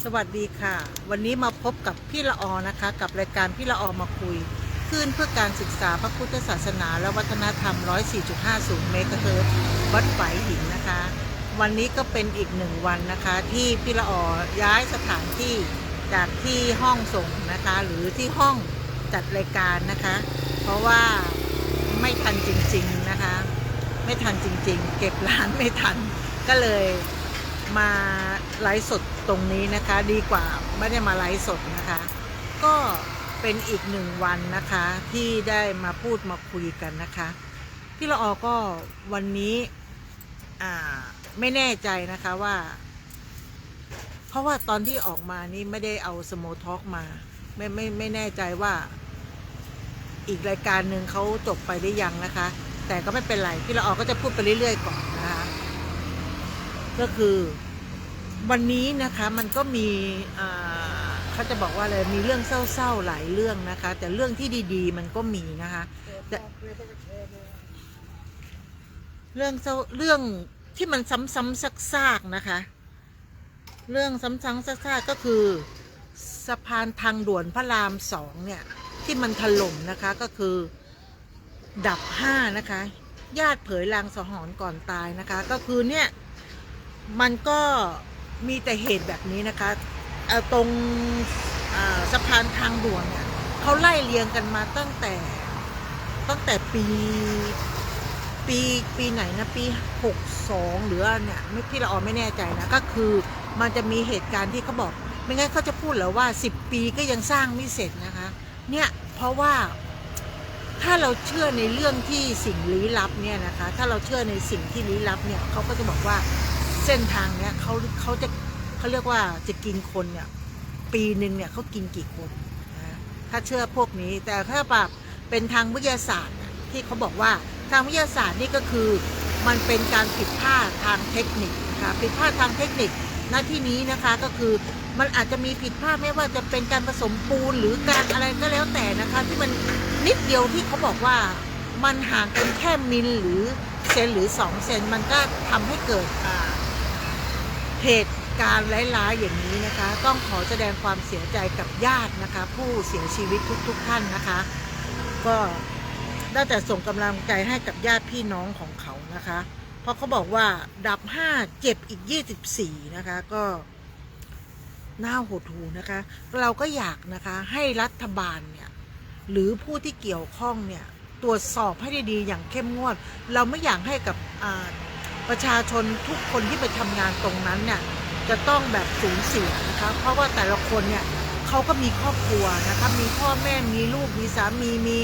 สวัสดีค่ะวันนี้มาพบกับพี่ละออนะคะกับรายการพี่ละออมาคุยคลื่นเพื่อการศึกษาพระพุทธศาสนาและวัฒนธรรม 104.50 เมกะเฮิรตซ์วัดฝายหินนะคะวันนี้ก็เป็นอีกหนึ่งวันนะคะที่พี่ละออย้ายสถานที่จากที่ห้องส่งนะคะหรือที่ห้องจัดรายการนะคะเพราะว่าไม่ทันจริงๆนะคะไม่ทันจริงๆเก็บร้านไม่ทันก็เลยมาไลฟ์สดตรงนี้นะคะดีกว่าไม่ได้มาไลฟ์สดนะคะก็เป็นอีกหนึ่งวันนะคะที่ได้มาพูดมาคุยกันนะคะพี่ละออก็วันนี้ไม่แน่ใจนะคะว่าเพราะว่าตอนที่ออกมานี่ไม่ได้เอาสโมทอล์กมาไม่แน่ใจว่าอีกรายการหนึ่งเขาจบไปได้ยังนะคะแต่ก็ไม่เป็นไรพี่ละออก็จะพูดไปเรื่อยๆก่อนนะคะก็คือวันนี้นะคะมันก็มีเขาจะบอกว่าอะไรมีเรื่องเศร้าๆหลายเรื่องนะคะแต่เรื่องที่ดีๆมันก็มีนะคะแต่เรื่องเศร้าเรื่องที่มันซ้ำๆซากๆนะคะเรื่องซ้ำๆซากๆก็คือสะพานทางด่วนพระราม2เนี่ยที่มันถล่มนะคะก็คือดับ5นะคะญาติเผยลางสังหรณ์ก่อนตายนะคะก็คือเนี่ยมันก็มีแต่เหตุแบบนี้นะคะตรงสะพานทางด่วนเนี่ยเขาไล่เรียงกันมาตั้งแต่ปีไหนนะปี62หรือเนี่ยพี่ละออไม่แน่ใจนะก็คือมันจะมีเหตุการณ์ที่เขาบอกไม่งั้นเขาจะพูดเหรอว่า10 ปีก็ยังสร้างไม่เสร็จนะคะเนี่ยเพราะว่าถ้าเราเชื่อในเรื่องที่สิ่งลี้ลับเนี่ยนะคะถ้าเราเชื่อในสิ่งที่ลี้ลับเนี่ยเขาก็จะบอกว่าเส้นทางเนี้ยเขาเรียกว่าจะกินคนเนี่ยปีหนึ่งเนี่ยเขากินกี่คนนะถ้าเชื่อพวกนี้แต่ถ้าแบบเป็นทางวิทยาศาสตร์ที่เขาบอกว่าทางวิทยาศาสตร์นี่ก็คือมันเป็นการผิดพลาดทางเทคนิคนะคะผิดพลาดทางเทคนิคหน้าที่นี้นะคะก็คือมันอาจจะมีผิดพลาดไม่ว่าจะเป็นการผสมปูนหรือการอะไรก็แล้วแต่นะคะที่มันนิดเดียวที่เขาบอกว่ามันห่างกันแค่มิลหรือเซนหรือ2 เซนมันก็ทำให้เกิดเหตุการณ์ร้ายๆอย่างนี้นะคะต้องขอแสดงความเสียใจกับญาตินะคะผู้เสียชีวิตทุกท่านนะคะก็ได้แต่ส่งกำลังใจให้กับญาติพี่น้องของเขานะคะเพราะเขาบอกว่าดับ5เจ็บอีก24นะคะก็น่าหดหู่นะคะเราก็อยากนะคะให้รัฐบาลเนี่ยหรือผู้ที่เกี่ยวข้องเนี่ยตรวจสอบให้ดีๆอย่างเข้มงวดเราไม่อยากให้กับประชาชนทุกคนที่ไปทำงานตรงนั้นเนี่ยจะต้องแบบสูญเสียนะคะเพราะว่าแต่ละคนเนี่ยเขาก็มีครอบครัวนะคะมีพ่อแม่มีลูกมีสามีมี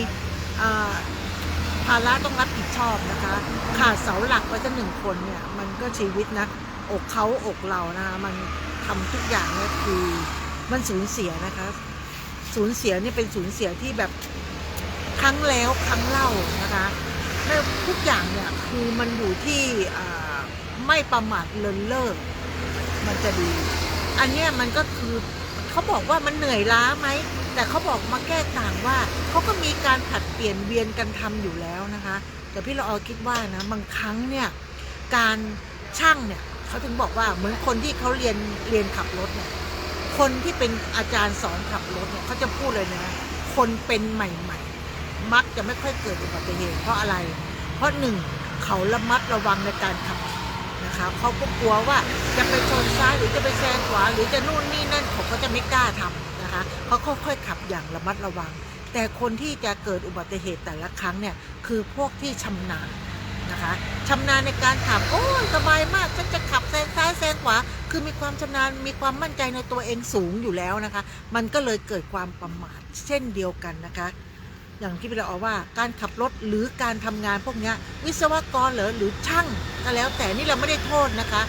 ภาระต้องรับผิดชอบนะคะขาดเสาหลักไปสัก1 คนเนี่ยมันก็ชีวิตนะอกเขาอกเรานะคะมันทำทุกอย่างเนี่ยคือมันสูญเสียนะคะสูญเสียนี่เป็นสูญเสียที่แบบครั้งแล้วครั้งเล่านะคะไม่ทุกอย่างเนี่ยคือมันอยู่ที่ไม่ประมาทเลินเล่อมันจะดีอันเนี้ยมันก็คือเขาบอกว่ามันเหนื่อยล้าไหมแต่เขาบอกมาแก้ต่างว่าเขาก็มีการผลัดเปลี่ยนเวียนกันทำอยู่แล้วนะคะแต่พี่ละออคิดว่านะบางครั้งเนี่ยการช่างเนี่ยเขาถึงบอกว่าเหมือนคนที่เขาเรียนขับรถเนี่ยคนที่เป็นอาจารย์สอนขับรถเนี่ยเขาจะพูดเลยนะคนเป็นใหม่ๆมักจะไม่ค่อยเกิดอุบัติเหตุเพราะอะไรเพราะ1เขาระมัดระวังในการขับนะคะเขาก็กลัวว่าจะไปชนซ้ายหรือจะไปแซงขวาหรือจะนู่นนี่นั่นเขาก็จะไม่กล้าทำนะคะเขาค่อยๆขับอย่างระมัดระวังแต่คนที่จะเกิดอุบัติเหตุแต่ละครั้งเนี่ยคือพวกที่ชำนาญนะคะชำนาญในการขับโอ้สบายมากฉันจะขับแซงซ้ายแซงขวาคือมีความชำนาญมีความมั่นใจในตัวเองสูงอยู่แล้วนะคะมันก็เลยเกิดความประมาทเช่นเดียวกันนะคะอย่างที่พี่ละออว่าการขับรถหรือการทำงานพวกนี้วิศวกรหรือช่างก็แล้วแต่นี่เราไม่ได้โทษนะคะ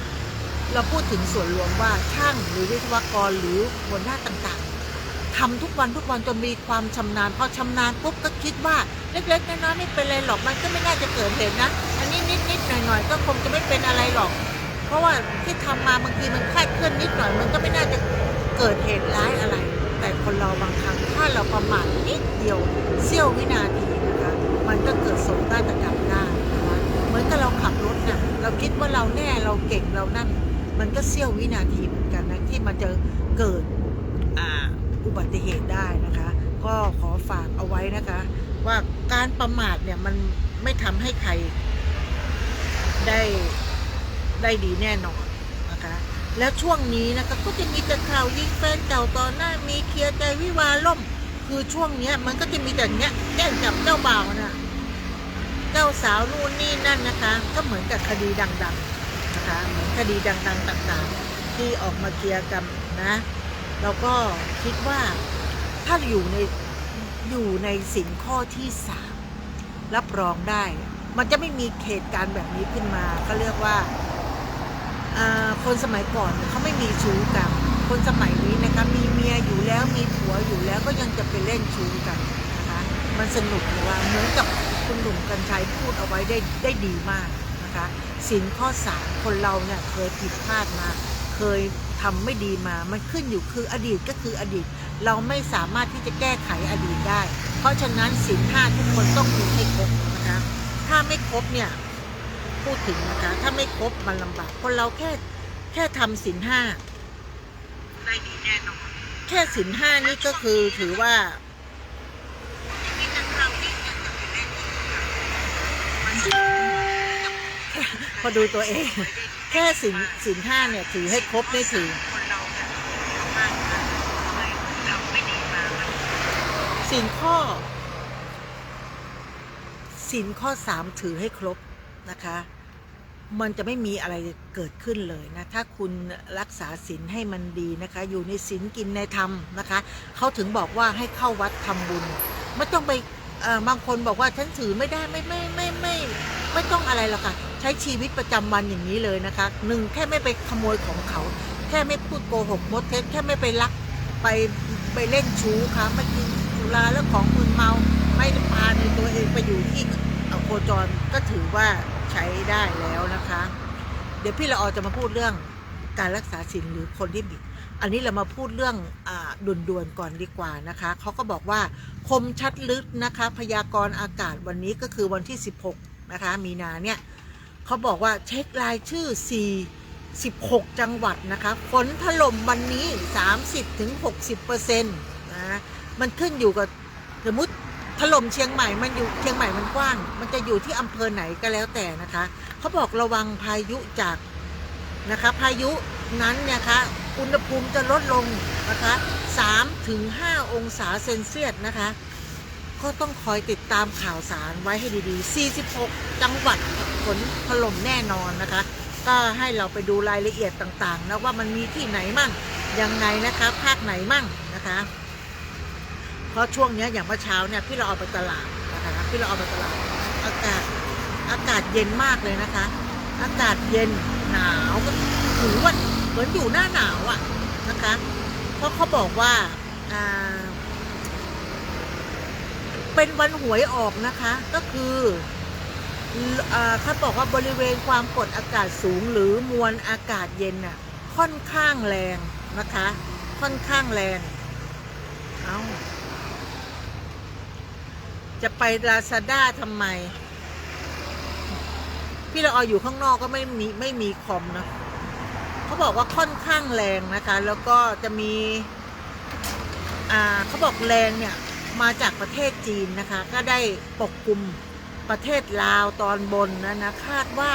เราพูดถึงส่วนรวมว่าช่างหรือวิศวกรหรือหัวหน้าต่างๆทำทุกวันจนมีความชำนาญพอชำนาญปุ๊บก็คิดว่าเล็กๆน้อยๆไม่เป็นไรหรอกมันก็ไม่น่าจะเกิดเหตุนะอันนี้นิดๆหน่อยๆก็คงจะไม่เป็นอะไรหรอกเพราะว่าที่ทำมาบางทีมันคลาดเคลื่อนนิดหน่อยมันก็ไม่น่าจะเกิดเหตุร้ายอะไรแต่คนเราบางครั้งถ้าเราประมาทนิดเดียวเสี้ยววินาทีนะคะมันก็เกิดโศกนาฏกรรมได้นะคะเหมือนกับเราขับรถเนี่ยเราคิดว่าเราแน่เราเก่งเรานั่น มันก็เสี้ยววินาทีเหมือนกันนะที่มันจะเกิดอุบัติเหตุได้นะคะก็ขอฝากเอาไว้นะคะว่าการประมาทเนี่ยมันไม่ทำให้ใครได้ดีแน่นอนนะคะแล้วช่วงนี้นะคะก็จะมีแต่ข่าวยิงแฟนเก่าตอนหน้ามีเคลียร์ใจวิวาล่มคือช่วงนี้มันก็จะมีแต่เนี้ยแจ้งจับเจ้าบ่าวนะเจ้าสาวนู่นนี่นั่นนะคะก็เหมือนกับคดีดังๆนะคะเหมือนคดีดังๆต่างๆที่ออกมาเคลียร์กันนะเราก็คิดว่าถ้าอยู่ในสินข้อที่3รับรองได้มันจะไม่มีเหตุการณ์แบบนี้ขึ้นมาก็เรียกว่าคนสมัยก่อนเขาไม่มีชู้กันคนสมัยนี้นะคะมีเมียอยู่แล้วมีผัวอยู่แล้วก็ยังจะไปเล่นชู้กันนะคะมันสนุกเลยว่าเหมือนกับคุณหนุ่มกรรชัยพูดเอาไว้ได้ดีมากนะคะสินข้อ3คนเราเนี่ยเคยผิดพลาดมาเคยทำไม่ดีมามันขึ้นอยู่คืออดีตก็คืออดีตเราไม่สามารถที่จะแก้ไขอดีตได้เพราะฉะนั้นศีล 5ทุกคนต้องมีให้ครบนะคะถ้าไม่ครบเนี่ยพูดถึงนะคะถ้าไม่ครบมันลำบากคนเราแค่ทำศีล 5ได้ดีแน่นอนแค่ศีล 5นี่ก็คือถือว่าพอดูตัวเองแค่ศีล 5เนี่ยถือให้ครบได้ถือศีลข้อ 3ถือให้ครบนะคะมันจะไม่มีอะไรเกิดขึ้นเลยนะถ้าคุณรักษาศีลให้มันดีนะคะอยู่ในศีลกินในธรรมนะคะเขาถึงบอกว่าให้เข้าวัดทำบุญไม่ต้องไปบางคนบอกว่าฉันถือไม่ได้ไม่ต้องอะไรหรอกค่ะใช้ชีวิตประจำวันอย่างนี้เลยนะคะ1แค่ไม่ไปขโมยของเขาแค่ไม่พูดโกหกมดเท็จแค่ไม่ไปลักไปเล่นชู้ค่ะไม่กินสุราแล้วของมึนเมาไม่พาในตัวเองไปอยู่ที่โคจรก็ถือว่าใช้ได้แล้วนะคะเดี๋ยวพี่ละออจะมาพูดเรื่องการรักษาศีลหรือคนที่บิดอันนี้เรามาพูดเรื่องด่วนๆก่อนดีกว่านะคะเขาก็บอกว่าคมชัดลึกนะคะพยากรณ์อากาศวันนี้ก็คือวันที่16นะคะมีนาเนี่ยเขาบอกว่าเช็ครายชื่อ16จังหวัดนะคะฝนถล่มวันนี้ 30-60% นะมันขึ้นอยู่กับสมมติถล่มเชียงใหม่มันอยู่เชียงใหม่มันกว้างมันจะอยู่ที่อำเภอไหนก็แล้วแต่นะคะเขาบอกระวังพายุจากนะคะพายุนั้นเนี่ยคะอุณหภูมิจะลดลงนะคะ3-5 องศาเซนเซียสนะคะก็ต้องคอยติดตามข่าวสารไว้ให้ดีๆ46จังหวัดฝนถล่มแน่นอนนะคะก็ให้เราไปดูรายละเอียดต่างๆนะว่ามันมีที่ไหนมั่งยังไงนะคะภาคไหนมั่งนะคะเพราะช่วงนี้อย่างเมื่อเช้าเนี่ยพี่เราออกไปตลาดนะคะพี่เราออกไปตลาดอากาศเย็นมากเลยนะคะอากาศเย็นหนาวก็ถือว่าเหมือนอยู่หน้าหนาวอ่ะนะคะเพราะเขาบอกว่าเป็นวันหวยออกนะคะก็คือเขาบอกว่าบริเวณความกดอากาศสูงหรือมวลอากาศเย็นน่ะค่อนข้างแรงนะคะค่อนข้างแรงจะไปลาซาด้าทำไมพี่ละอออยู่ข้างนอกก็ไม่มีคอมนะเขาบอกว่าค่อนข้างแรงนะคะแล้วก็จะมีเขาบอกแรงเนี่ยมาจากประเทศจีนนะคะก็ได้ปกคลุมประเทศลาวตอนบนนะคาดว่า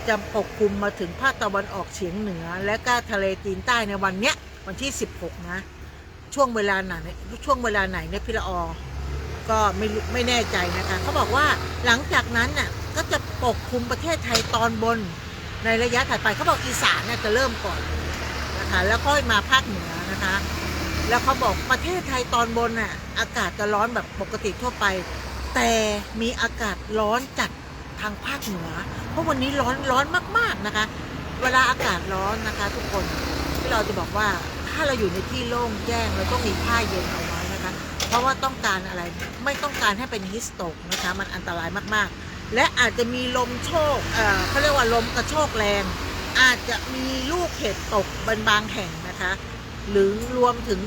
จะปกคลุมมาถึงภาคตะวันออกเฉียงเหนือและก็ทะเลจีนใต้ในวันเนี้ยวันที่16นะช่วงเวลาไหนเนี่ยพี่ละออก็ไม่แน่ใจนะคะเขาบอกว่าหลังจากนั้นน่ะก็จะปกคลุมประเทศไทยตอนบนในระยะถัดไปเขาบอกอีสานเนี่ยจะเริ่มก่อนนะคะแล้วก็มาภาคเหนือนะคะแล้วเขาบอกประเทศไทยตอนบนน่ะอากาศจะร้อนแบบปกติทั่วไปแต่มีอากาศร้อนจัดทางภาคเหนือเพราะวันนี้ร้อนมากๆนะคะเวลาอากาศร้อนนะคะทุกคนที่เราจะบอกว่าถ้าเราอยู่ในที่โล่งแจ้งเราต้องมีผ้าเย็นเอาไว้นะคะเพราะว่าต้องการอะไรไม่ต้องการให้เป็นฮิสโตกนะคะมันอันตรายมากๆและอาจจะมีลมโชกเขาเรียกว่าลมกระโชกแรงอาจจะมีลูกเห็บตกบางแห่งนะคะหรือรวมถึง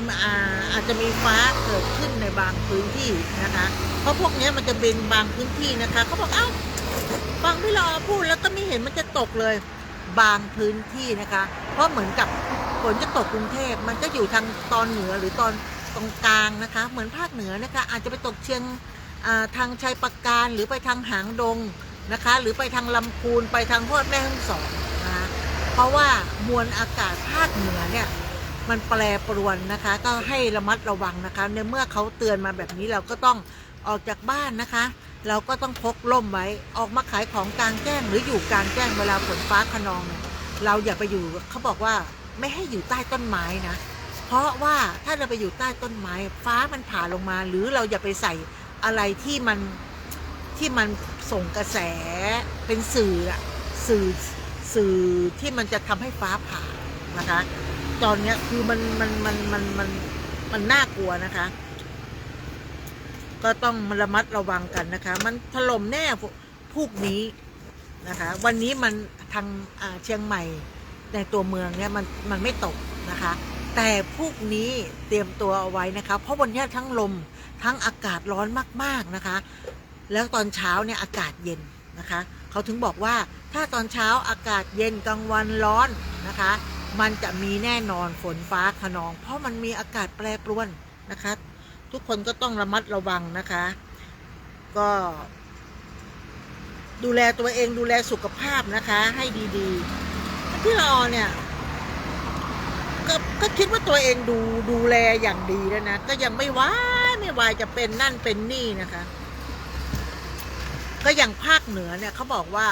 อาจจะมีฟ้าเกิดขึ้นในบางพื้นที่นะคะเพราะพวกนี้มันจะเป็นบางพื้นที่นะคะเขาบอกฟังพี่รอพูดแล้วก็ไม่เห็นมันจะตกเลย บางพื้นที่นะคะเพราะเหมือนกับฝนจะตกกรุงเทพมันก็อยู่ทางตอนเหนือหรือตอนตรงกลางนะคะเหมือนภาคเหนือนะคะอาจจะไปตกเชียงทางชัยปราการหรือไปทางหางดงนะคะหรือไปทางลำพูนไปทางพวกแม่ฮ่องสอนนะคะเพราะว่ามวลอากาศภาคเหนือเนี่ยมันแปรปรวนนะคะก็ให้ระมัดระวังนะคะในเมื่อเขาเตือนมาแบบนี้เราก็ต้องออกจากบ้านนะคะเราก็ต้องพกร่มไว้ออกมาขายของกลางแจ้งหรืออยู่กลางแจ้งเวลาฝนฟ้าคะนองเนี่ยเราอย่าไปอยู่เขาบอกว่าไม่ให้อยู่ใต้ต้นไม้นะเพราะว่าถ้าเราไปอยู่ใต้ต้นไม้ฟ้ามันผ่าลงมาหรือเราอย่าไปใส่อะไรที่มันส่งกระแสเป็นสื่อสื่อที่มันจะทำให้ฟ้าผ่านะคะตอนนี้คือมันน่ากลัวนะคะก็ต้องระมัดระวังกันนะคะมันถล่มแน่พวกนี้นะคะวันนี้มันทางเชียงใหม่ในตัวเมืองเนี่ยมันไม่ตกนะคะแต่พวกนี้เตรียมตัวเอาไว้นะคะเพราะวันนี้ทั้งลมทั้งอากาศร้อนมากๆนะคะแล้วตอนเช้าเนี่ยอากาศเย็นนะคะเขาถึงบอกว่าถ้าตอนเช้าอากาศเย็นกลางวันร้อนนะคะมันจะมีแน่นอนฝนฟ้าคะนองเพราะมันมีอากาศแปรปรวนนะคะทุกคนก็ต้องระมัดระวังนะคะก็ดูแลตัวเองดูแลสุขภาพนะคะให้ดีๆพี่ละออเนี่ยก็คิดว่าตัวเองดูแลอย่างดีแล้วนะก็ยังไม่วายจะเป็นนั่นเป็นนี่นะคะก็อย่างภาคเหนือเนี่ยเขาบอกว่า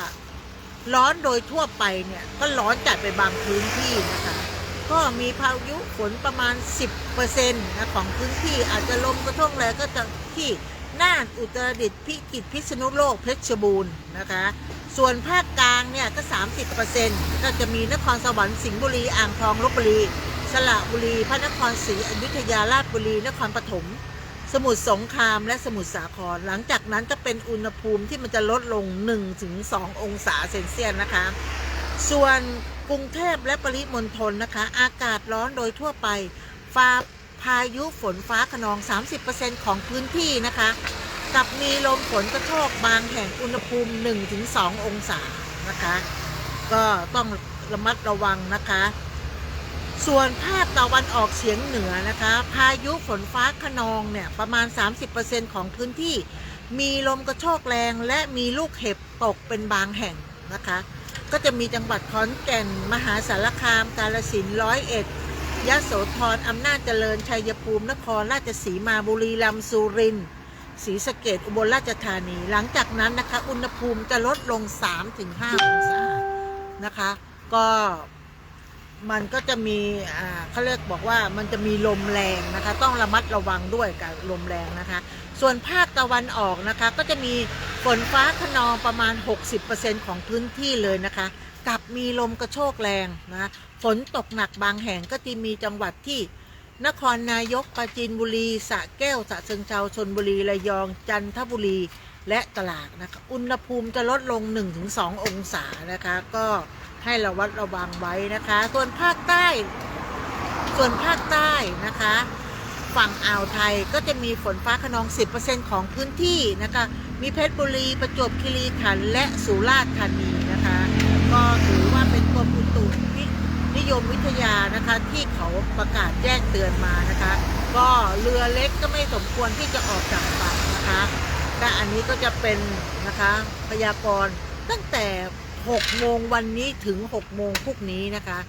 ร้อนโดยทั่วไปเนี่ยก็ร้อนจัดไปบางพื้นที่นะคะก็มีพายุฝนประมาณ 10% นะของพื้นที่อาจจะลมกระทบแรงก็จะที่น่านอุตรดิตถ์พิจิตรพิษณุโลกเพชรบูรณ์นะคะส่วนภาคกลางเนี่ยก็ 30% ก็จะมีนครสวรรค์สิงห์บุรีอ่างทองลพบุรีสระบุรีพระนครศรีอยุธยาราชบุรีนครปฐมสมุทรสงครามและสมุทรสาครหลังจากนั้นจะเป็นอุณหภูมิที่มันจะลดลง 1-2 องศาเซนเซียสนะคะส่วนกรุงเทพและปริมณฑลนะคะอากาศร้อนโดยทั่วไปพายุฝนฟ้าคะนอง 30% ของพื้นที่นะคะกับมีลมฝนกระโชกบางแห่งอุณหภูมิ 1-2 องศานะคะก็ต้องระมัดระวังนะคะส่วนภาคตะวันออกเฉียงเหนือนะคะพายุฝนฟ้าคะนองเนี่ยประมาณ 30% ของพื้นที่มีลมกระโชกแรงและมีลูกเห็บตกเป็นบางแห่งนะคะก็จะมีจังหวัดขอนแก่นมหาสารคามกาฬสินธุ์101ยโสธรอำนาจเจริญชัยภูมินครราชสีมาบุรีรัมย์สุรินทร์ศรีสะเกษอุบลราชธานีหลังจากนั้นนะคะอุณหภูมิจะลดลง 3-5 องศานะคะก็มันก็จะมีเขาเรียกบอกว่ามันจะมีลมแรงนะคะต้องระมัดระวังด้วยกับลมแรงนะคะส่วนภาคตะวันออกนะคะก็จะมีฝนฟ้าคะนองประมาณ 60% ของพื้นที่เลยนะคะกับมีลมกระโชกแรงนะฝนตกหนักบางแห่งก็จะมีจังหวัดที่นครนายกปราจีนบุรีสระแก้วฉะเชิงเทราชลบุรีระยองจันทบุรีและตราดนะคะอุณหภูมิจะลดลง 1-2 องศานะคะก็ให้ระวัดระวังไว้นะคะส่วนภาคใต้นะคะฝั่งอ่าวไทยก็จะมีฝนฟ้าคะนอง 10% ของพื้นที่นะคะมีเพชรบุรีประจวบคีรีขันธ์และสุราษฎร์ธานีนะคะก็ถือว่าเป็นกรมอุตุนิยมวิทยานะคะที่เขาประกาศแจ้งเตือนมานะคะก็เรือเล็กก็ไม่สมควรที่จะออกจากฝั่งนะคะและอันนี้ก็จะเป็นนะคะพยากรณ์ตั้งแต่6 โมงวันนี้ถึง6 โมงพรุ่งนี้นะคะ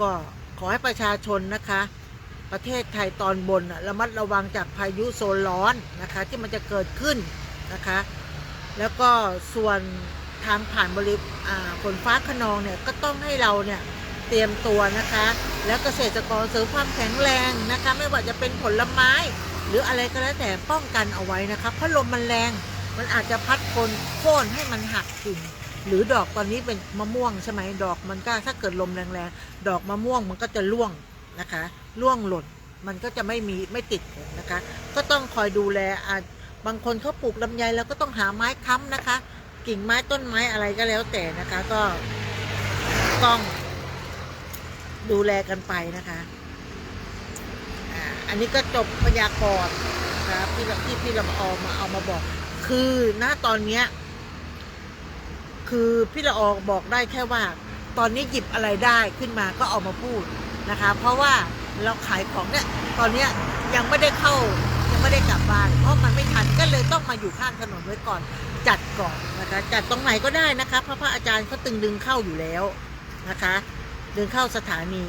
ก็ขอให้ประชาชนนะคะประเทศไทยตอนบนระมัดระวังจากพายุโซนร้อนนะคะที่มันจะเกิดขึ้นนะคะแล้วก็ส่วนทางผ่านฝนฟ้าคะนองเนี่ยก็ต้องให้เราเนี่ยเตรียมตัวนะคะแล้วเกษตรกรเสริมความแข็งแรงนะคะไม่ว่าจะเป็นผลไม้หรืออะไรก็แล้วแต่ป้องกันเอาไว้นะคะเพราะลมมันแรงมันอาจจะพัดโค่นให้มันหักกิ่งหรือดอกตอนนี้เป็นมะม่วงใช่ไหมดอกมันก็ถ้าเกิดลมแรงๆดอกมะม่วงมันก็จะร่วงนะคะร่วงหล่นมันก็จะไม่ติดผลนะคะก็ต้องคอยดูแลบางคนเขาปลูกลำไยแล้วก็ต้องหาไม้ค้ำนะคะกิ่งไม้ต้นไม้อะไรก็แล้วแต่นะคะก็ต้องดูแลกันไปนะคะอันนี้ก็จบพยากรณ์นะครับที่พี่ละออเอามาบอกคือณตอนเนี้ยคือพี่ละออบอกได้แค่ว่า ตอนนี้หยิบอะไรได้ขึ้นมาก็เอามาพูดนะคะเพราะว่าเราขายของเนี่ยตอนเนี้ยยังไม่ได้เข้ายังไม่ได้กลับบ้านเพราะมันไม่ทันก็เลยต้องมาอยู่ข้างถนนไว้ก่อนจัดก่อนนะคะจัดตรงไหนก็ได้นะคะเพราะพระอาจารย์เขาตึงดึงเข้าอยู่แล้วนะคะดึงเข้าสถานี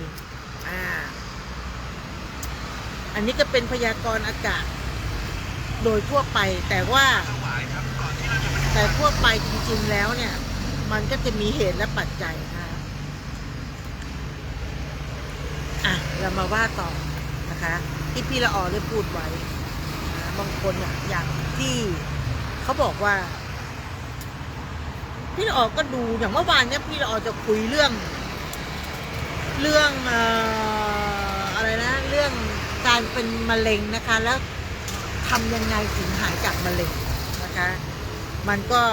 อันนี้ก็เป็นพยากรณ์อากาศโดยทั่วไปแต่ทั่วไปจริงๆแล้วเนี่ยมันก็จะมีเหตุและปัจจัยนะคะเรามาว่าต่อนะคะที่พี่ละออได้พูดไว้บางคนอย่างที่เขาบอกว่าพี่ละออก็ดูอย่างเมื่อวานเนี้ยพี่ละออจะคุยเรื่องอะไรนะเรื่องการเป็นมะเร็งนะคะแล้วทำยังไงถึงหายจากมะเร็งนะคะมันก็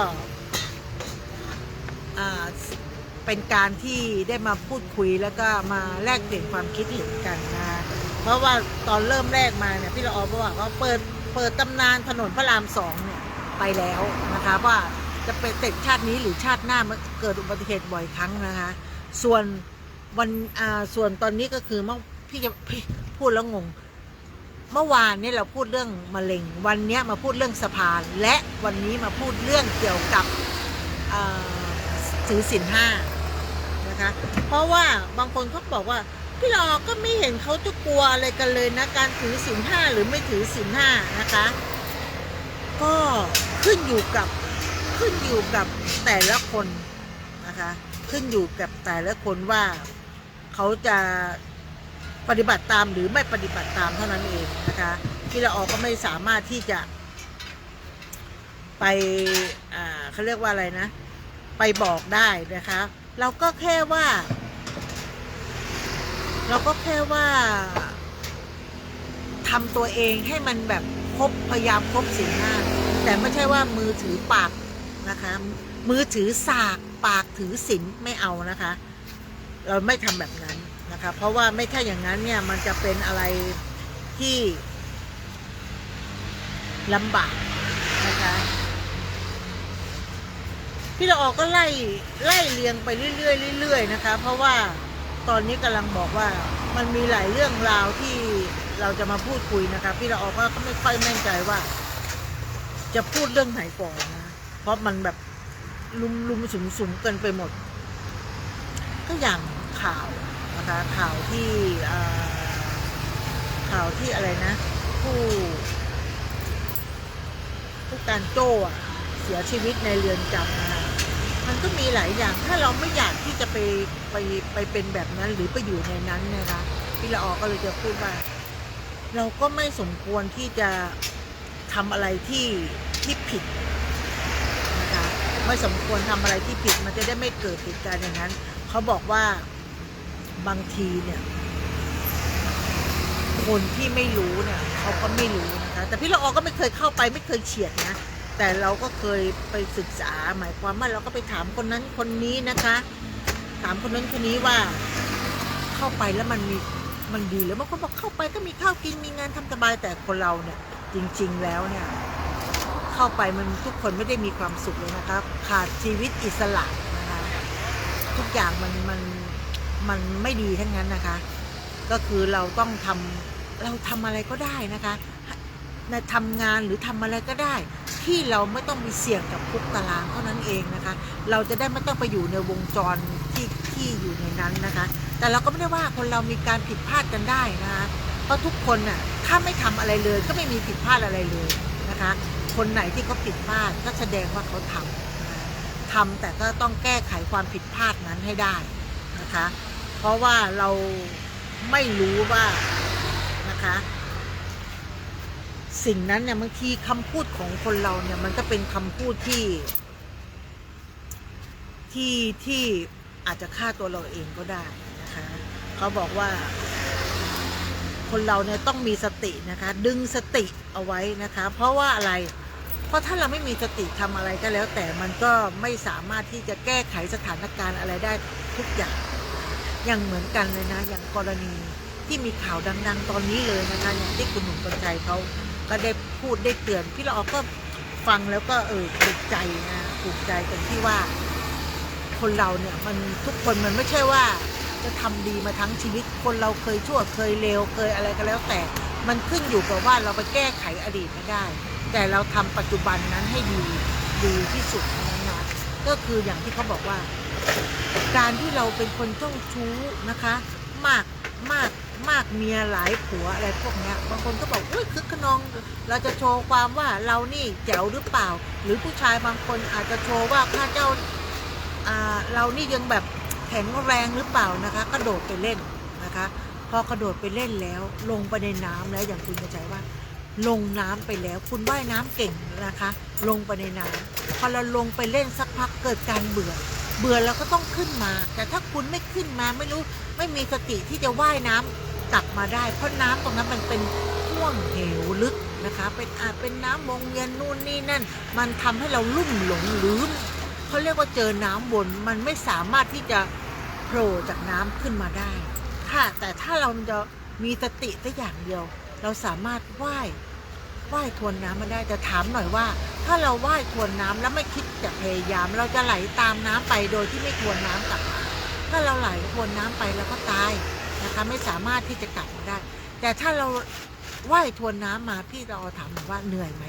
เป็นการที่ได้มาพูดคุยแล้วก็มาแลกเปลี่ยนความคิดเห็นกันนะเพราะว่าตอนเริ่มแรกมาเนี่ยพี่ละออบอกว่าเขาเปิดตำนานถนนพระราม2เนี่ยไปแล้วนะคะว่าจะเป็นเสร็จชาตินี้หรือชาติหน้ามันเกิดอุบัติเหตุบ่อยครั้งนะคะส่วนตอนนี้ก็คือพี่พูดแล้วงงเมื่อวานนี้เราพูดเรื่องมะเร็งวันนี้มาพูดเรื่องสะพานและวันนี้มาพูดเรื่องเกี่ยวกับถือศีล5นะคะเพราะว่าบางคนเขาบอกว่าพี่ละออก็ไม่เห็นเขาจะกลัวอะไรกันเลยนะการถือศีล5หรือไม่ถือศีล5นะคะก็ขึ้นอยู่กับแต่ละคนนะคะขึ้นอยู่กับแต่ละคนว่าเขาจะปฏิบัติตามหรือไม่ปฏิบัติตามเท่านั้นเองนะคะพี่ละออก็ไม่สามารถที่จะไปเขาเรียกว่าอะไรนะไปบอกได้นะคะเราก็แค่ว่าทำตัวเองให้มันแบบพยายามครบศีล5แต่ไม่ใช่ว่ามือถือปากนะคะมือถือสากปากถือศีลไม่เอานะคะเราไม่ทำแบบนั้นนะคะเพราะว่าไม่ใช่อย่างนั้นเนี่ยมันจะเป็นอะไรที่ลำบากนะคะพี่ละออก็ไล่เรียงไปเรื่อยๆนะคะเพราะว่าตอนนี้กำลังบอกว่ามันมีหลายเรื่องราวที่เราจะมาพูดคุยนะคะพี่ละออก็ไม่ค่อยแน่ใจว่าจะพูดเรื่องไหนก่อนนะเพราะมันแบบลุมสุมเกินไปหมดก็อย่างข่าวนะคะข่าวที่อะไรนะผู้การโจ้เสียชีวิตในเรือนจำนะคะมันก็มีหลายอย่างถ้าเราไม่อยากที่จะไปเป็นแบบนั้นหรือไปอยู่ในนั้นนะคะพี่ละออก็เลยจะพูดว่าเราก็ไม่สมควรที่จะทำอะไรที่ผิดนะคะไม่สมควรทำอะไรที่ผิดมันจะได้ไม่เกิดเหตุการณ์อย่างนั้นเขาบอกว่าบางทีเนี่ยคนที่ไม่รู้เนี่ยเขาก็ไม่รู้นะคะแต่พี่ละออก็ไม่เคยเข้าไปไม่เคยเฉียดนะแต่เราก็เคยไปศึกษาหมายความว่าเราก็ไปถามคนนั้นคนนี้นะคะถามคนนั้นคนนี้ว่าเข้าไปแล้วมันดีหรือบางคนบอกเข้าไปก็มีข้าวกินมีงานทำสบายแต่คนเราเนี่ยจริงๆแล้วเนี่ยเข้าไปมันทุกคนไม่ได้มีความสุขเลยนะคะขาดชีวิตอิสระนะคะทุกอย่างมันไม่ดีทั้งนั้นนะคะก็คือเราต้องทำอะไรก็ได้นะคะในทำงานหรือทำอะไรก็ได้ที่เราไม่ต้องมีเสี่ยงกับคุกตารางเท่านั้นเองนะคะเราจะได้ไม่ต้องไปอยู่ในวงจรที่อยู่ในนั้นนะคะแต่เราก็ไม่ได้ว่าคนเรามีการผิดพลาดกันได้นะคะเพราะทุกคนน่ะถ้าไม่ทำอะไรเลยก็ไม่มีผิดพลาดอะไรเลยนะคะคนไหนที่เขาผิดพลาดก็แสดงว่าเขาทำแต่ก็ต้องแก้ไขความผิดพลาดนั้นให้ได้นะคะเพราะว่าเราไม่รู้ว่านะคะสิ่งนั้นเนี่ยบางทีคำพูดของคนเราเนี่ยมันก็เป็นคำพูดที่อาจจะฆ่าตัวเราเองก็ได้นะคะเขาบอกว่าคนเราเนี่ยต้องมีสตินะคะดึงสติเอาไว้นะคะเพราะว่าอะไรเพราะถ้าเราไม่มีสติทำอะไรก็แล้วแต่มันก็ไม่สามารถที่จะแก้ไขสถานการณ์อะไรได้ทุกอย่างเหมือนกันเลยนะอย่างกรณีที่มีข่าวดังๆตอนนี้เลยนะคะอย่างที่คุณหนุ่มกรชัยเขาก็ได้พูดได้เตือนพี่ละออก็ฟังแล้วก็ถูกใจนะถูกใจตรงที่ว่า คนเราเนี่ยมันทุกคนมันไม่ใช่ว่าจะทำดีมาทั้งชีวิตคนเราเคยชั่วเคยเลวเคยอะไรก็แล้วแต่มันขึ้นอยู่กับว่าเราไปแก้ไขอดีตไม่ได้แต่เราทำปัจจุบันนั้นให้ดีที่สุดนั้นนะก็คืออย่างที่เขาบอกว่าการที่เราเป็นคนเจ้าชู้นะคะมากเมียหลายผัวอะไรพวกนี้บางคนก็บอกอุ้ยคึกขนองเราจะโชว์ความว่าเรานี่แจ๋วหรือเปล่าหรือผู้ชายบางคนอาจจะโชว์ว่าข้าเจ้าเรานี่ยังแบบแข็งแรงหรือเปล่านะคะกระโดดไปเล่นนะคะพอกระโดดไปเล่นแล้วลงไปในน้ำแล้วอย่างคุณเข้าใจว่าลงน้ำไปแล้วคุณว่ายน้ำเก่งนะคะลงไปในน้ำพอเราลงไปเล่นสักพักเกิดการเบื่อเราก็ต้องขึ้นมาแต่ถ้าคุณไม่ขึ้นมาไม่มีสติที่จะว่ายน้ำกลับมาได้เพราะน้ำตรงนั้นมันเป็นห่วงเหวลึกนะคะเป็นน้ำวงเวียนนู่นนี่นั่นมันทำให้เราลุ่มหลงลืมเขาเรียกว่าเจอน้ำวนมันไม่สามารถที่จะโผล่จากน้ำขึ้นมาได้แต่ถ้าเราจะมีสติสักอย่างเดียวเราสามารถว่ายทวนน้ำมาได้แต่ถามหน่อยว่าถ้าเราว่ายทวนน้ำแล้วไม่คิดจะพยายามเราจะไหลตามน้ำไปโดยที่ไม่ทวนน้ำกลับมาถ้าเราไหลทวนน้ำไปเราก็ตายนะคะไม่สามารถที่จะกลับมาได้แต่ถ้าเราว่ายทวนน้ำมาพี่เราถามว่าเหนื่อยไหม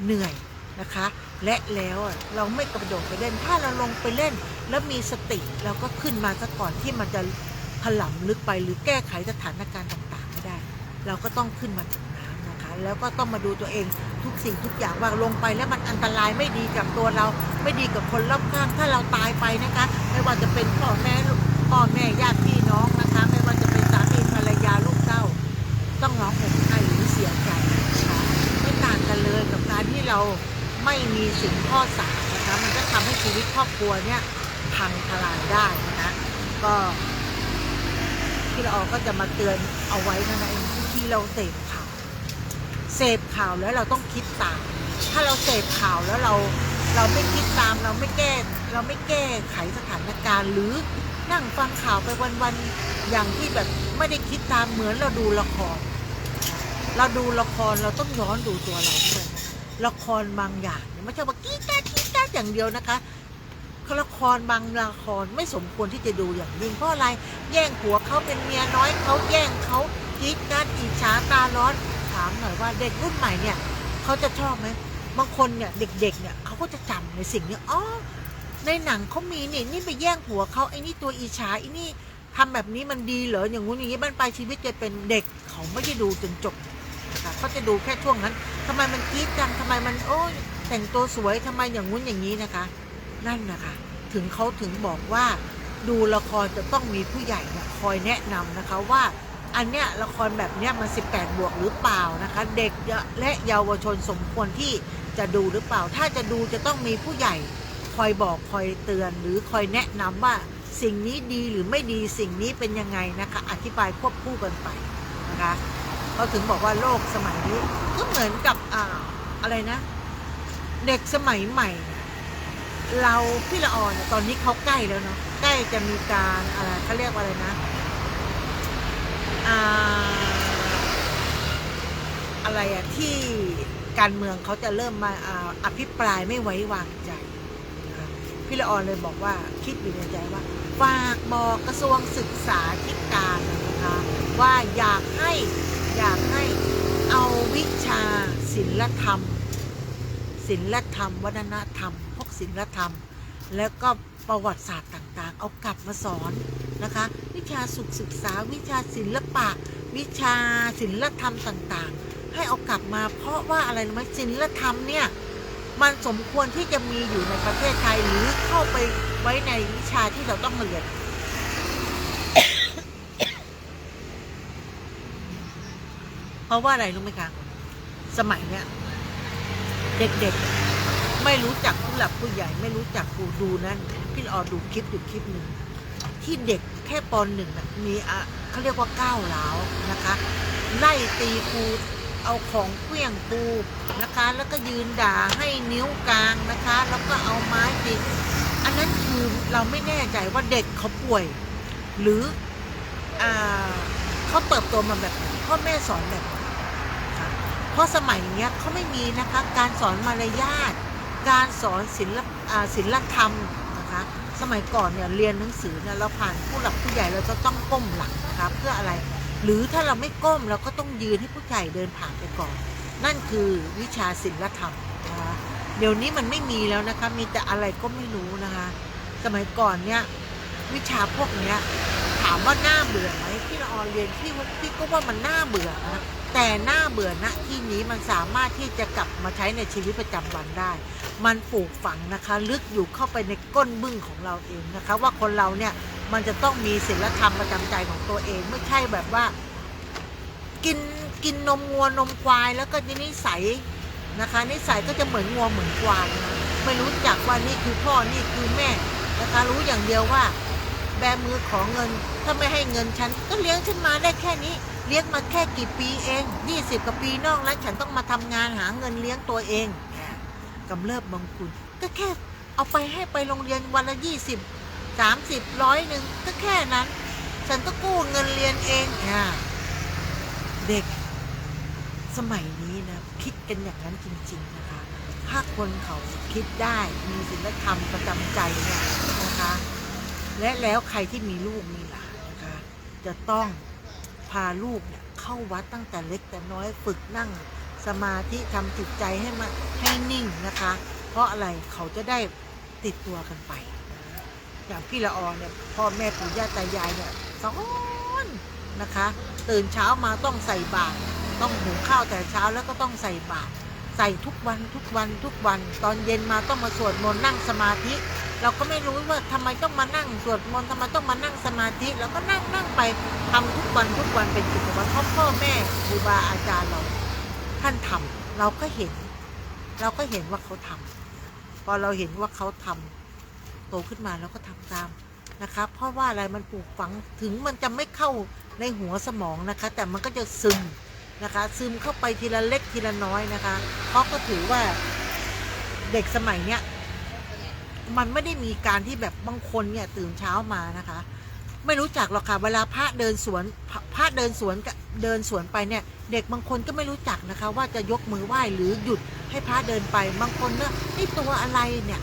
เหนื่อยนะคะและแล้วเราไม่กระโดดไปเล่นถ้าเราลงไปเล่นแล้วมีสติเราก็ขึ้นมาซะก่อนที่มันจะถลำลึกไปหรือแก้ไขสถานการณ์ต่างๆไม่ได้เราก็ต้องขึ้นมาจากน้ำนะคะแล้วก็ต้องมาดูตัวเองทุกสิ่งทุกอย่างว่าลงไปแล้วมันอันตรายไม่ดีกับตัวเราไม่ดีกับคนรอบข้างถ้าเราตายไปนะคะไม่ว่าจะเป็นพ่อแม่ญาติพี่น้องนะคะไม่ว่าจะเป็นสามีภรรยาลูกเต้าต้องร้องห่มไห้หรือเสียใจนะคะไม่ต่างกันเลยกับการที่เราไม่มีสิ่งข้อสามนะคะมันก็ทำให้ชีวิตครอบครัวเนี่ยพังทลายได้นะคะก็พี่ละออก็จะมาเตือนเอาไว้นะที่เราเสพข่าวแล้วเราต้องคิดตามถ้าเราเสพข่าวแล้วเราไม่คิดตามเราไม่แก้ไขสถานการณ์หรือนั่งฟังข่าวไปวันๆอย่างที่แบบไม่ได้คิดตามเหมือนเราดูละครเราต้องย้อนดูตัวเราด้วยละครบางอย่างไม่ใช่ว่ากี้แก๊กอย่างเดียวนะคะละครบางละครไม่สมควรที่จะดูอย่างยิ่งเพราะอะไรแย่งผัวเขาเป็นเมียน้อยเขาแย่งเขากิ๊กกัดอิจฉาตาร้อนถามหน่อยว่าเด็กรุ่นใหม่เนี่ยเขาจะชอบไหมบางคนเนี่ยเด็กๆเนี่ยเขาก็จะจำในสิ่งนี้อ๋อในหนังเขามีนี่ไปแย่งผัวเขาไอ้นี่ตัวอิจฉาไอ้นี่ทำแบบนี้มันดีเหรออย่างงู้นอย่างนี้บ้านปลายชีวิตจะเป็นเด็กเขาไม่ได้ดูจนจบนะคะเขาจะดูแค่ช่วงนั้นทำไมมันกิ๊กจังทำไมมันโอ้แต่งตัวสวยทำไมอย่างงู้นอย่างนี้นะคะนั่นนะคะเขาถึงบอกว่าดูละครจะต้องมีผู้ใหญ่เนี่ยคอยแนะนำนะคะว่าอันเนี้ยละครแบบเนี้ยมัน18 บวกหรือเปล่านะคะเด็กและเยาวชนสมควรที่จะดูหรือเปล่าถ้าจะดูจะต้องมีผู้ใหญ่คอยบอกคอยเตือนหรือคอยแนะนำว่าสิ่งนี้ดีหรือไม่ดีสิ่งนี้เป็นยังไงนะคะอธิบายควบคู่กันไปนะคะเขาถึงบอกว่าโลกสมัยนี้ก็เหมือนกับอะไรนะเด็กสมัยใหม่เราพี่ละออนตอนนี้เขาใกล้แล้วเนาะใกล้จะมีการอะไรเขาเรียกว่าอะไรนะอะไรที่การเมืองเขาจะเริ่มมาอภิปรายไม่ไว้วางใจพี่ละออนเลยบอกว่าคิดอยู่ในใจว่าฝากบอกกระทรวงศึกษาธิการนะคะว่าอยากให้เอาวิชาศิลธรรมวัฒนธรรมพวกศิลธรรมแล้วก็ประวัติศาสตร์ต่างๆเอากลับมาสอนนะคะวิชาศึกษาวิชาศิลปะวิชาศิลธรรมต่างๆให้เอากลับมาเพราะว่าอะไรรู้ไหมศิลธรรมเนี่ยมันสมควรที่จะมีอยู่ในประเทศไทยหรือเข้าไปไว้ในวิชาที่เราต้องเรียน เพราะว่าอะไรรู้ไหมคะสมัยเนี้ยเด็กๆไม่รู้จักผู้หลักผู้ใหญ่ไม่รู้จักครูดูนั้นพี่ละออดูคลิปอยู่คลิปหนึ่งที่เด็กแค่ป.1มีเขาเรียกว่าก้าวร้าวนะคะไล่ตีครูเอาของเคลื่องครูนะคะแล้วก็ยืนด่าให้นิ้วกลางนะคะแล้วก็เอาไม้ตีอันนั้นคือเราไม่แน่ใจว่าเด็กเขาป่วยหรือเขาเติบโตมาแบบพ่อแม่สอนแบบเพราะสมัยนี้เขาไม่มีนะคะการสอนมารยาทการสอนศิลธรรมนะคะ สมัยก่อนเนี่ยเรียนหนังสือเนี่ยเราผ่านผู้หลักผู้ใหญ่เราจะต้องก้มหลังนะครับเพื่ออะไรหรือถ้าเราไม่ก้มเราก็ต้องยืนให้ผู้ใหญ่เดินผ่านไปก่อนนั่นคือวิชาศิลธรรมนะคะเดี๋ยวนี้มันไม่มีแล้วนะคะมีแต่อะไรก็ไม่รู้นะคะสมัยก่อนเนี่ยวิชาพวกเนี้ยถามว่าน่าเบื่อไหมที่เราเรียนพี่ก็ว่ามันน่าเบื่อนะแต่น่าเบื่อณที่นี้มันสามารถที่จะกลับมาใช้ในชีวิตประจำวันได้มันปลูกฝังนะคะลึกอยู่เข้าไปในก้นบึ้งของเราเองนะคะว่าคนเราเนี่ยมันจะต้องมีศีลธรรมประจำใจของตัวเองไม่ใช่แบบว่ากินนมงัวนมควายแล้วก็นิสัยนะคะนิสัยก็จะเหมือนงัวเหมือนควายนะไม่รู้จักว่านี่คือพ่อนี่คือแม่นะคะรู้อย่างเดียวว่าแบมือขอเงินถ้าไม่ให้เงินฉันก็เลี้ยงฉันมาได้แค่นี้เลี้ยงมาแค่กี่ปีเอง20 กว่าปีนอกแล้วฉันต้องมาทำงานหาเงินเลี้ยงตัวเองกำเริบบังคุณก็แค่เอาไปให้ไปโรงเรียนวันละ20 30 100ก็แค่นั้นฉันก็กู้เงินเรียนเองเด็กสมัยนี้นะคิดกันอย่างนั้นจริงๆนะคะถ้าคนเขาคิดได้มีศีลธรรมประจำใจเนี่ยนะคะและแล้วใครที่มีลูกมีหลานนะคะจะต้องพาลูกเนี่ยเข้าวัดตั้งแต่เล็กแต่น้อยฝึกนั่งสมาธิทำจิตใจให้นิ่งนะคะเพราะอะไรเขาจะได้ติดตัวกันไปอย่างพี่ละออเนี่ยพ่อแม่ปู่ย่าตายายเนี่ยสอนนะคะตื่นเช้ามาต้องใส่บาตรต้องหุงข้าวแต่เช้าแล้วก็ต้องใส่บาตรใส่ทุกวันตอนเย็นมาต้องมาสวดมนต์นั่งสมาธิเราก็ไม่รู้ว่าทำไมต้องมานั่งสวดมนต์ทำไมต้องมานั่งสมาธิแล้วก็นั่งไปทำทุกวันเป็นกิจวัตรพ่อแม่ครูบาอาจารย์เราท่านทำเราก็เห็นว่าเขาทำพอเราเห็นว่าเขาทำโตขึ้นมาเราก็ทำตามนะคะเพราะว่าอะไรมันปลูกฝังถึงมันจะไม่เข้าในหัวสมองนะคะแต่มันก็จะซึมนะคะซึมเข้าไปทีละเล็กทีละน้อยนะคะเพราะก็ถือว่าเด็กสมัยเนี้ยมันไม่ได้มีการที่แบบบางคนเนี่ยตื่นเช้ามานะคะไม่รู้จักหรอกค่ะเวลาพระเดินสวนไปเนี่ยเด็กบางคนก็ไม่รู้จักนะคะว่าจะยกมือไหว้หรือหยุดให้พระเดินไปบางคนเนี่ยนี่ตัวอะไรเนี่ย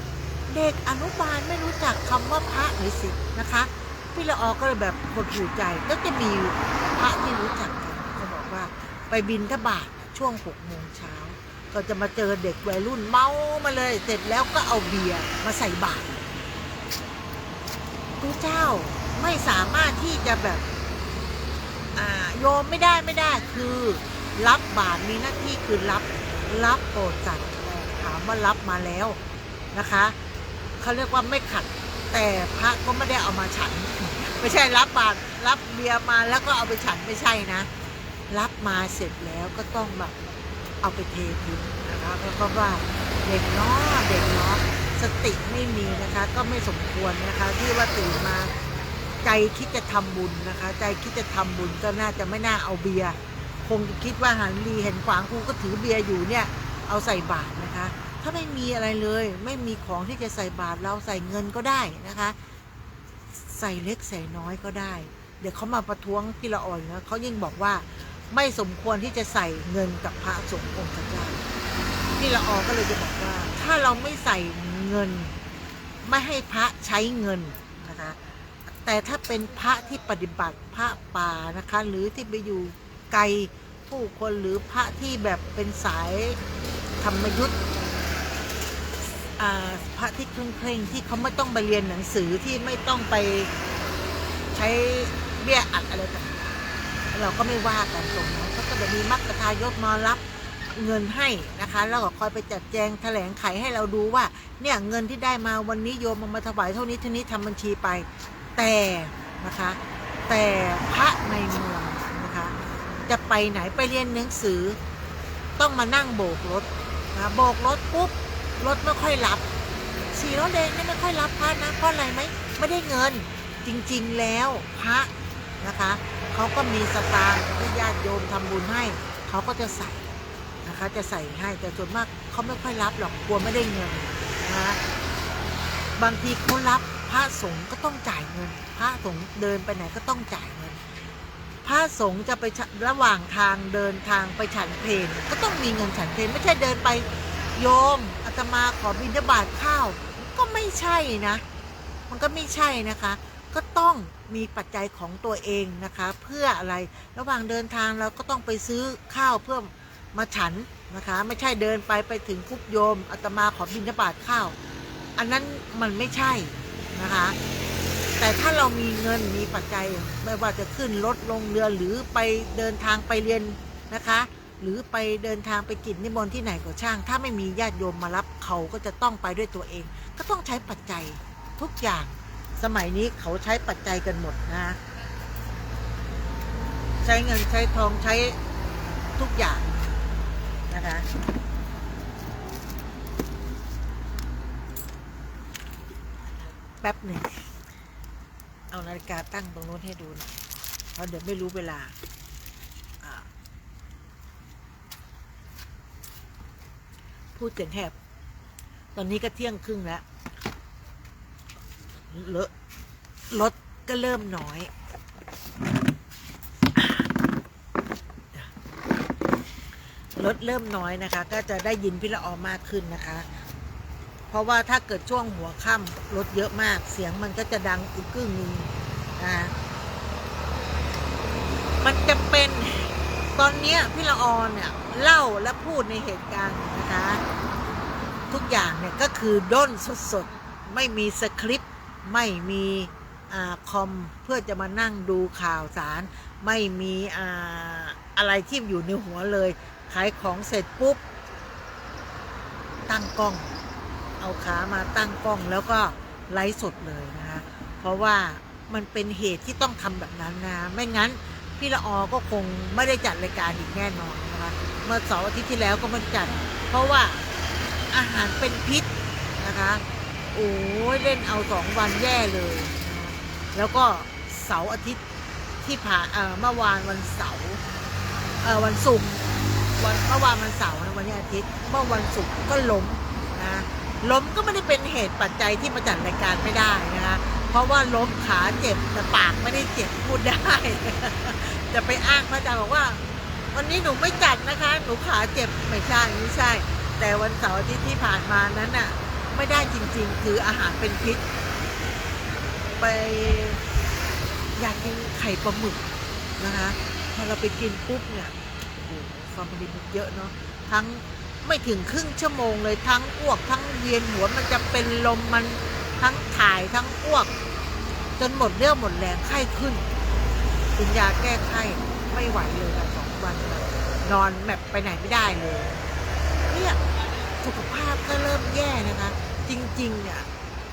เด็กอนุบาลไม่รู้จักคำว่าพระหรือศิษย์นะคะพี่ละออก็เลยแบบหดหู่ใจก็จะมีพระที่รู้จักกันจะบอกว่าไปบิณฑบาตช่วง6 โมงเช้าก็จะมาเจอเด็กวัยรุ่นเมามาเลยเสร็จแล้วก็เอาเบียร์มาใส่บาตรพระเจ้าไม่สามารถที่จะแบบโยมไม่ได้คือรับบาตรมีหน้าที่คือรับโปรดสัตว์ถามว่ารับมาแล้วนะคะเขาเรียกว่าไม่ขัดแต่พระก็ไม่ได้เอามาฉันไม่ใช่รับบาตรรับเบียร์มาแล้วก็เอาไปฉันไม่ใช่นะรับมาเสร็จแล้วก็ต้องแบบเอาไปเททิ้งนะคะเพราะว่าเด็กเนาะสติไม่มีนะคะก็ไม่สมควรนะคะที่ว่าตื่นมาใจคิดจะทำบุญนะคะใจคิดจะทำบุญก็ไม่น่าเอาเบียร์คงคิดว่าหันดีเห็นขวางกูก็ถือเบียร์อยู่เนี่ยเอาใส่บาตรนะคะถ้าไม่มีอะไรเลยไม่มีของที่จะใส่บาตรเราใส่เงินก็ได้นะคะใส่เล็กใส่น้อยก็ได้เดี๋ยวเขามาประท้วงที่ละอ่อนนะเขายิ่งบอกว่าไม่สมควรที่จะใส่เงินกับพระสงฆ์องค์เจ้าที่ละออก็เลยจะบอกว่าถ้าเราไม่ใส่เงินไม่ให้พระใช้เงินนะคะแต่ถ้าเป็นพระที่ปฏิบัติพระป่านะคะหรือที่ไปอยู่ไกลผู้คนหรือพระที่แบบเป็นสายธรรมยุทธ์พระที่เคร่งที่เขาไม่ต้องไปเรียนหนังสือที่ไม่ต้องไปใช้เบี้ยอัดอะไรต่างๆเราก็ไม่ว่ากันตรงนั้นเขาก็จะมีมัคคทายกมารับเงินให้นะคะแล้วก็คอยไปจัดแจงแถลงไขให้เราดูว่าเนี่ยเงินที่ได้มาวันนี้โยมมาถวายเท่านี้ทำบัญชีไปแต่นะคะแต่พระในเมืองนะคะจะไปไหนไปเรียนหนังสือต้องมานั่งโบกรถนะโบกรถปุ๊บรถไม่ค่อยรับสีรถแดงนี่ไม่ค่อยรับพระนะเพราะอะไรไหมไม่ได้เงินจริงๆแล้วพระนะคะเขาก็มีสตางค์ที่ญาติโยมทำบุญให้เขาก็จะใส่นะคะจะใส่ให้แต่ส่วนมากเขาไม่ค่อยรับหรอกกลัวไม่ได้เงินนะบางทีเขารับพระสงฆ์ก็ต้องจ่ายเงินพระสงฆ์เดินไปไหนก็ต้องจ่ายเงินพระสงฆ์จะไประหว่างทางเดินทางไปฉันเพลก็ต้องมีเงินฉันเพลไม่ใช่เดินไปโยมอาตมาขอบิณฑบาตข้าวก็ไม่ใช่นะ มันก็ไม่ใช่นะคะก็ต้องมีปัจจัยของตัวเองนะคะเพื่ออะไรระหว่างเดินทางเราก็ต้องไปซื้อข้าวเพื่อมาฉันนะคะไม่ใช่เดินไปถึงปุ๊บโยมอาตมาขอบิณฑบาตข้าวอันนั้นมันไม่ใช่นะคะแต่ถ้าเรามีเงินมีปัจจัยไม่ว่าจะขึ้นรถลงเรือหรือไปเดินทางไปเรียนนะคะหรือไปเดินทางไปกิจนิมนต์ที่ไหนก็ช่างถ้าไม่มีญาติโยมมารับเขาก็จะต้องไปด้วยตัวเองก็ต้องใช้ปัจจัยทุกอย่างสมัยนี้เขาใช้ปัจจัยกันหมดนะใช้เงินใช้ทองใช้ทุกอย่างนะคะแป๊บหนึ่งเอานาฬิกาตั้งตรงโน้นให้ดูนะเพราะเดี๋ยวไม่รู้เวลาพูดเสียงแหบตอนนี้ก็เที่ยงครึ่งแล้วรถก็เริ่มน้อยรถเริ่มน้อยนะคะก็จะได้ยินพี่ละออมากขึ้นนะคะเพราะว่าถ้าเกิดช่วงหัวค่ำรถเยอะมากเสียงมันก็จะดังอึกกึ่งนึงนะมันจะเป็นตอนนี้พี่ละออเนี่ยเล่าและพูดในเหตุการณ์นะคะทุกอย่างเนี่ยก็คือด้นสดๆไม่มีสคริปต์ไม่มีคอมเพื่อจะมานั่งดูข่าวสารไม่มีอะไรที่อยู่ในหัวเลยขายของเสร็จปุ๊บตั้งกล้องเอาขามาตั้งกล้องแล้วก็ไลฟ์สดเลยนะคะเพราะว่ามันเป็นเหตุที่ต้องทำแบบนั้นนะไม่งั้นพี่ละออก็คงไม่ได้จัดรายการอีกแน่นอนนะคะเมื่อ2 อาทิตย์ที่แล้วก็ไม่จัดเพราะว่าอาหารเป็นพิษนะคะโอ้ยเล่นเอา2 วันแย่เลยแล้วก็เสาร์อาทิตย์ที่ผ่านเมื่อวานวันเสาร์วันศุกร์เมื่อวานวันเสาร์นะวันนี้อาทิตย์เมื่อวันศุกร์ก็ล้มนะล้มก็ไม่ได้เป็นเหตุปัจจัยที่มาจัดรายการไม่ได้นะคะเพราะว่าล้มขาเจ็บแต่ปากไม่ได้เจ็บพูดได้ จะไปอ้างพระอาจารย์บอกว่าวันนี้หนูไม่จัดนะคะหนูขาเจ็บไม่ใช่แต่วันเสาร์อาทิตย์ที่ผ่านมานั้นน่ะไม่ได้จริงๆคืออาหารเป็นพิษไปอยากกินไข่ปลาหมึกนะคะพอเราไปกินปุ๊บเนี่ยโอ้โหความมันเยอะเนาะทั้งไม่ถึงครึ่งชั่วโมงเลยทั้งอ้วกทั้งเวียนหัวมันจะเป็นลมมันทั้งถ่ายทั้งอ้วกจนหมดเรี่ยวหมดแรงไข้ขึ้นกินยาแก้ไข้ไม่ไหวเลยค่ะ2 วันนอนแบบไปไหนไม่ได้เลยเนี่ยสุขภาพก็เริ่มแย่นะคะจริงๆเนี่ย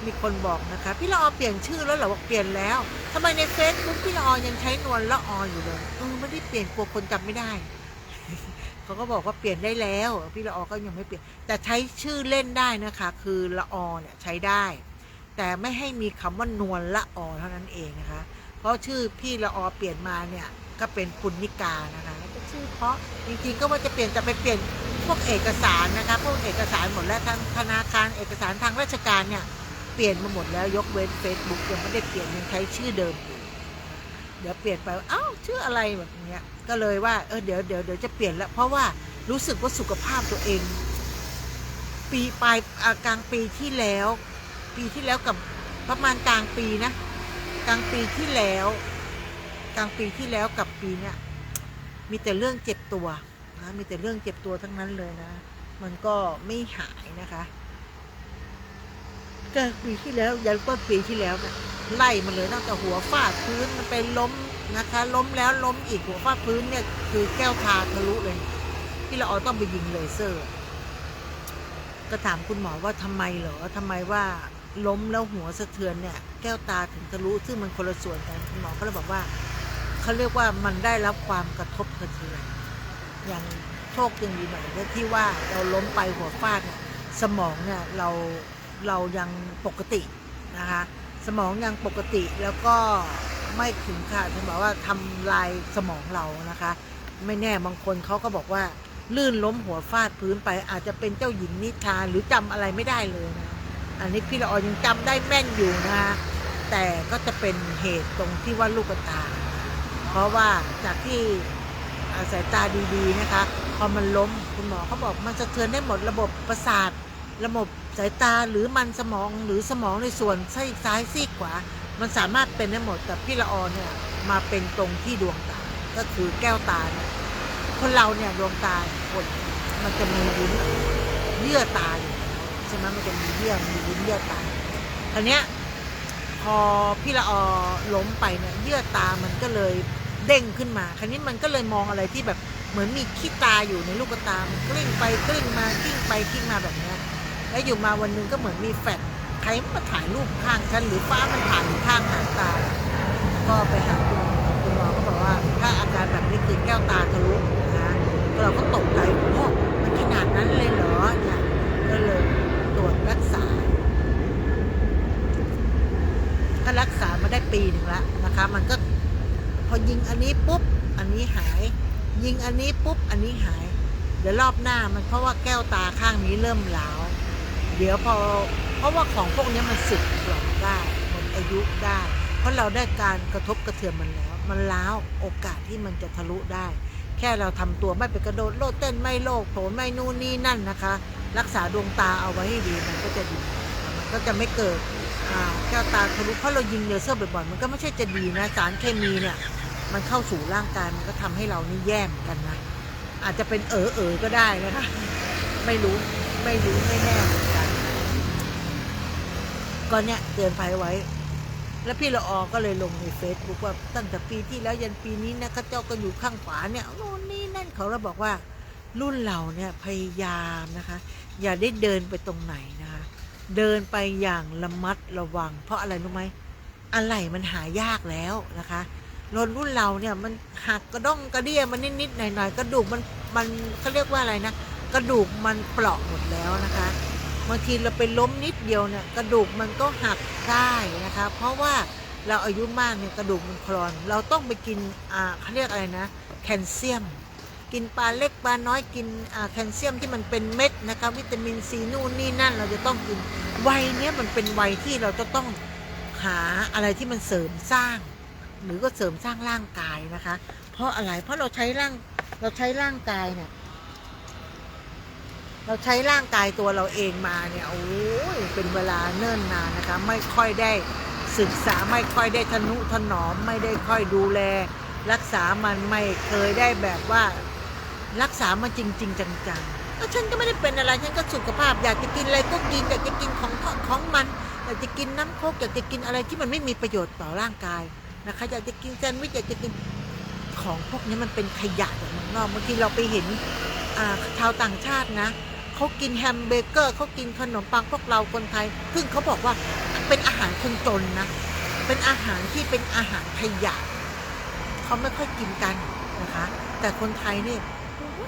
มีคนบอกนะคะพี่ละออเปลี่ยนชื่อแล้วเหรอบอกเปลี่ยนแล้วทำไมในเฟซบุ๊กพี่ละออยังใช้นวลละอออยู่เลยไม่ได้เปลี่ยนกลัวคนจำไม่ได้ เขาก็บอกว่าเปลี่ยนได้แล้วพี่ละออก็ยังไม่เปลี่ยนแต่ใช้ชื่อเล่นได้นะคะคือละออเนี่ยใช้ได้แต่ไม่ให้มีคำว่านวลละออเท่านั้นเองนะคะเพราะชื่อพี่ละออเปลี่ยนมาเนี่ยก็เป็นปุณณิกานะคะชื่อเพราะจริงๆก็ว่าจะเปลี่ยนจะไปเปลี่ยนพวกเอกสารนะคะพวกเอกสารหมดแล้วทั้งธนาคารเอกสารทางราชการเนี่ยเปลี่ยนมาหมดแล้วยกเว้น Facebook ยังไม่ได้เปลี่ยนยังใช้ชื่อเดิมอยู่เดี๋ยวเปลี่ยนไปชื่ออะไรแบบเนี้ยก็เลยว่าเดี๋ยวจะเปลี่ยนแล้วเพราะว่ารู้สึกว่าสุขภาพตัวเองปีปลายกลางปีที่แล้วกับประมาณกลางปีนะกลางปีที่แล้วกับปีเนี้ยมีแต่เรื่องเจ็บตัวนะมีแต่เรื่องเจ็บตัวทั้งนั้นเลยนะมันก็ไม่หายนะคะก็ปีที่แล้วยันต้นปีที่แล้วนะไล่มันเลยตั้งแต่หัวฟาดพื้นมันไปล้มนะคะล้มแล้วล้มอีกหัวฟาดพื้นเนี่ยคือแก้วตาทะลุเลยที่เราต้องไปยิงเลเซอร์ก็ถามคุณหมอว่าทำไมเหรอทำไมว่าล้มแล้วหัวสะเทือนเนี่ยแก้วตาถึงทะลุซึ่งมันคนละส่วนกันคุณหมอก็เลยบอกว่าเขาเรียกว่ามันได้รับความกระทบกระเทือนอย่างโชคยังดีหน่อยที่ว่าเราล้มไปหัวฟาดเนี่ยสมองเนี่ยเรายังปกตินะคะสมองยังปกติแล้วก็ไม่ถึงค่ะถึงบอกว่าทำลายสมองเรานะคะไม่แน่บางคนเขาก็บอกว่าลื่นล้มหัวฟาดพื้นไปอาจจะเป็นเจ้าหญิงนิทราหรือจำอะไรไม่ได้เลยนะอันนี้พี่ละออยังจำได้แม่นอยู่นะคะแต่ก็จะเป็นเหตุตรงที่ว่าลูกตาเพราะว่าจากที่สายตาดีๆนะคะพอมันล้มคุณหมอเขาบอกมันสะเทือนได้หมดระบบประสาทระบบ สายตาหรือมันสมองหรือสมองในส่วนซีกซ้ายซีกขวามันสามารถเป็นได้หมดแต่พี่ละออเนี่ยมาเป็นตรงที่ดวงตาก็คือแก้วตาเนี่ยคนเราเนี่ยดวงตาคนมันจะมีวุ้นเยื่อตาอยู่ใช่ไหมมันจะมีวุ้นเยื่อตาคราวเนี้ยพอพี่ละออล้มไปเนี่ยเยื่อตามันก็เลยเด้งขึ้นมาคราวนี้มันก็เลยมองอะไรที่แบบเหมือนมีขี้ตาอยู่ในลูกตามันกลิ้งไปกลิ้งมากลิ้งไปกลิ้งมาแบบเนี้ยแล้วอยู่มาวันนึงก็เหมือนมีแฟลชใครมาถ่ายรูปข้างฉันหรือฟ้ามันผ่านข้างหางตาก็ไปหาคุณหมอก็บอกว่าถ้าอาการแบบนี้คือแก้วตาทะลุนะเราก็ตกใจโอ้มันขนาดนั้นเลยเหรอเนี่ยก็เลยตรวจรักษาก็รักษามาได้ปีหนึ่งแล้วนะคะมันก็พอยิงอันนี้ปุ๊บอันนี้หายยิงอันนี้ปุ๊บอันนี้หายเดี๋ยวรอบหน้ามันเพราะว่าแก้วตาข้างนี้เริ่มหลาวเดี๋ยวเพราะว่าของพวกนี้มันสึกหลอมได้หมดอายุได้เพราะเราได้การกระทบกระเทือนมันแล้วมันล้าวโอกาสที่มันจะทะลุได้แค่เราทำตัวไม่ไปกระโดดโลดเต้นไม่โลกโผล่ไม่นู่นนี่นั่นนะคะรักษาดวงตาเอาไว้ให้ดีมันก็จะดีมันก็จะไม่เกิดแก้วตาทะลุเพราะเรายิงเลเซอร์บ่อยๆมันก็ไม่ใช่จะดีนะสารเคมีเนี่ยมันเข้าสู่ร่างกายมันก็ทำให้เรานี่แย่เหมือนกันนะอาจจะเป็นก็ได้นะคะไม่รู้ไม่แน่เหมือนกันก็เนี่ยเตือนภัยไว้แล้วพี่ละออก็เลยลงใน Facebook ว่าตั้งแต่ปีที่แล้วยันปีนี้นะข้าเจ้าก็อยู่ข้างขวาเนี่ยโน่นนี่นั่นเขาเราบอกว่ารุ่นเราเนี่ยพยายามนะคะอย่าได้เดินไปตรงไหนนะคะเดินไปอย่างระมัดระวังเพราะอะไรรู้ไหมอะไรมันหายากแล้วนะคะรุ่นเราเนี่ยมันหักกระด้งกระเดี้ยมันนิดๆหน่อยๆกระดูกมันเขาเรียกว่าอะไรนะกระดูกมันเปราะหมดแล้วนะคะบางทีเราไปล้มนิดเดียวเนี่ยกระดูกมันก็หักได้นะคะเพราะว่าเราอายุมากเนี่ยกระดูกมันคลอนเราต้องไปกินเขาเรียกอะไรนะแคลเซียมกินปลาเล็กปลาน้อยกินแคลเซียมที่มันเป็นเม็ดนะคะวิตามินซีนู่นนี่นั่นเราจะต้องกินวัยเนี้ยมันเป็นวัยที่เราจะต้องหาอะไรที่มันเสริมสร้างหรือก็เสริมสร้างร่างกายนะคะเพราะอะไรเพราะเราใช้ร่างกายเนี่ยเราใช้ร่างกายตัวเราเองมาเนี่ยโอ้ยเป็นเวลาเนิ่นนานนะคะไม่ค่อยได้ศึกษาไม่ค่อยได้ทนุถนอมไม่ได้ค่อยดูแลรักษามันไม่เคยได้แบบว่ารักษามันจริงๆจังๆแล้วฉันก็ไม่ได้เป็นอะไรฉันก็สุขภาพอยากจะกินอะไรก็กินอยากจะกินของมันอยากจะกินน้ำโคกอยากจะกินอะไรที่มันไม่มีประโยชน์ต่อร่างกายนะคะอยากจะกินแซนด์วิชอยากจะกินของพวกนี้มันเป็นขยะจากเมืองนอกบางทีเราไปเห็นชาวต่างชาตินะเขากินแฮมเบเกอร์เขากินขนมปังพวกเราคนไทยซึ่งเขาบอกว่าเป็นอาหารคนจนนะเป็นอาหารที่เป็นอาหารขยะเขาไม่ค่อยกินกันนะคะแต่คนไทยเนี่ย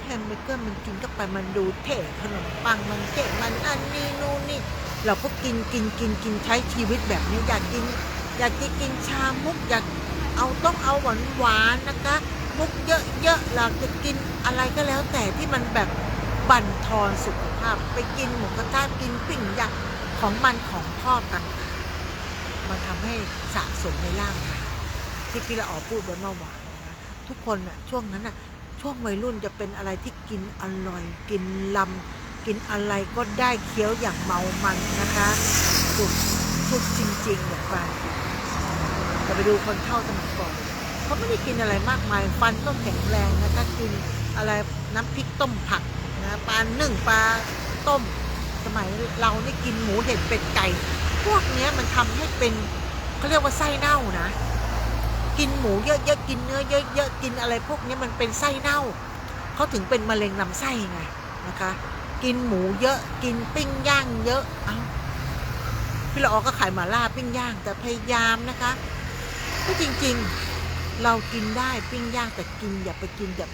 แฮมเบเกอร์มันกินเข้าไปมันดูเท่ขนมปังมันเท่มันอันนี้นู่นนี่เราก็กินใช้ชีวิตแบบนี้อยากจะกินชามุกต้องเอาหวานนะคะมุกเยอะๆเราจะกินอะไรก็แล้วแต่ที่มันแบบบั่นทอนสุขภาพไปกินหมูกระทะกินปิ้งย่างของมันของทอดต่างๆมันทำให้สะสมในร่างกายที่พี่ละออพูดว่าเมื่อวานนะทุกคนน่ะช่วงนั้นน่ะช่วงวัยรุ่นจะเป็นอะไรที่กินอร่อยกินกินอะไรก็ได้เคี้ยวอย่างเมามันนะคะสุดจริงๆอย่างฟันจะไปดูคนเฒ่าสมัยก่อนเขาไม่ได้กินอะไรมากมายฟันก็แข็งแรงนะคะกินอะไรน้ำพริกต้มผักนะปลานึ่งปลาต้มสมัยเรานี่กินหมูเห็ดเป็ดไก่พวกนี้มันทำให้เป็นเขาเรียกว่าไส้เน่านะกินหมูเยอะๆกินเนื้อเยอะๆกินอะไรพวกนี้มันเป็นไส้เน่าเขาถึงเป็นมะเร็งลำไส้ไงนะคะกินหมูเยอะกินปิ้งย่างเยอะพี่ละออก็ขายหม่าล่าปิ้งย่างแต่พยายามนะคะก็จริงๆเรากินได้ปิ้งย่างแต่กินอย่าไปกินแบบ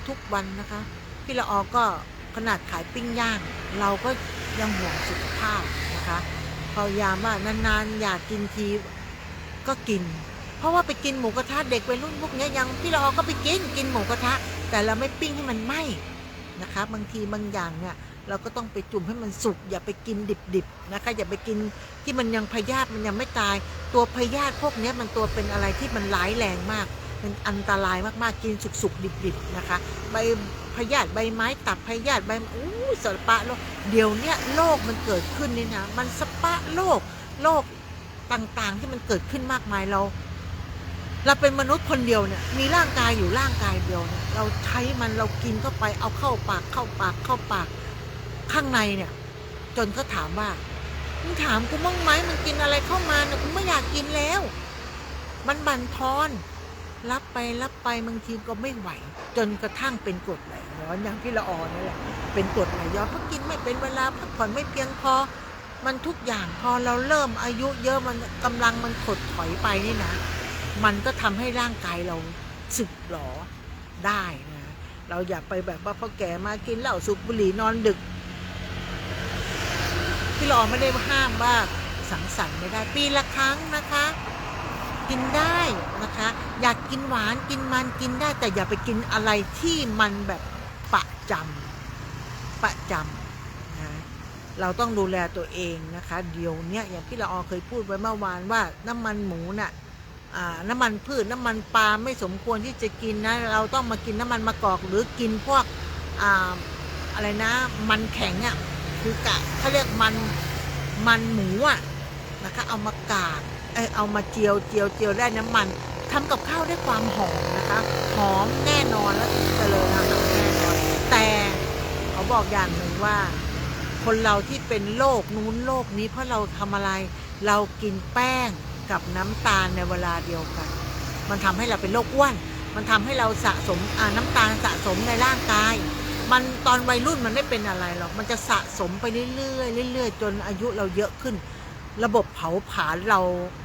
ทุกวันนะคะพี่ละออก็ขนาดขายปิ้งย่างเราก็ยังห่วงสุขภาพนะคะพยายามว่านานๆอยากกินทีก็กินเพราะว่าไปกินหมูกระทะเด็กวัยรุ่นพวกนี้ยังพี่ละออก็ไปกินหมูกระทะแต่เราไม่ปิ้งให้มันไหม้นะคะบางทีบางอย่างเนี่ยเราก็ต้องไปจุ่มให้มันสุกอย่าไปกินดิบๆนะคะอย่าไปกินที่มันยังพยาธิมันยังไม่ตายตัวพยาธิพวกนี้มันตัวเป็นอะไรที่มันร้ายแรงมาก เป็นอันตรายมากๆกินสุกๆดิบๆนะคะใบพยาธิใบไม้ตับพยาธิใบสารพัดโรคเดี๋ยวเนี้ยโรคมันเกิดขึ้นนี่นะมันสปะโรคต่างๆที่มันเกิดขึ้นมากมายเราเป็นมนุษย์คนเดียวเนี่ยมีร่างกายอยู่ร่างกายเดียวเนี่ยเราใช้มันเรากินเข้าไปเอาเข้าปากข้างในเนี่ยจนเขาถามว่ามึงถามกูบ้างไหมมันกินอะไรเข้ามาเนี่ยกูไม่อยากกินแล้วมันบั่นทอนรับไปบางทีก็ไม่ไหวจนกระทั่งเป็นกรดไหลย้อนอย่างที่ละออนี่แหละเป็นกรดไหลย้อนเพราะกินไม่เป็นเวลาพักผ่อนไม่เพียงพอมันทุกอย่างพอเราเริ่มอายุเยอะมันกำลังมันถดถอยไปนี่นะมันก็ทำให้ร่างกายเราสึกหรอได้นะเราอย่าไปแบบว่าพอแก่มากินเหล้าสูบบุหรี่นอนดึกพี่ละออไม่ได้ห้ามว่าสังสรรค์ไม่ได้ปีละครั้งนะคะกินได้นะคะอยากกินหวานกินมันกินได้แต่อย่าไปกินอะไรที่มันแบบประจำนะเราต้องดูแลตัวเองนะคะเดี๋ยวนี้อย่างพี่ละออเคยพูดไว้เมื่อวานว่าน้ำมันหมูน่ะน้ำมันพืชน้ำมันปลาไม่สมควรที่จะกินนะเราต้องมากินน้ำมันมะกอกหรือกินพวกอะไรนะมันแข็งอ่ะคือกะเขาเรียกมันหมูอ่ะนะคะเอามากากเอามาเจียวได้น้ำมันทำกับข้าวได้ความหอมนะคะหอมแน่นอนและเจริญอาหารแน่นอนแต่เขาบอกอย่างหนึ่งว่าคนเราที่เป็นโรคนู้นโรคนี้เพราะเราทำอะไรเรากินแป้งกับน้ำตาลในเวลาเดียวกันมันทำให้เราเป็นโรคอ้วนมันทำให้เราสะสมน้ำตาลสะสมในร่างกายมันตอนวัยรุ่นมันไม่เป็นอะไรหรอกมันจะสะสมไปเรื่อยจนอายุเราเยอะขึ้นระบบเผาผลาญเรา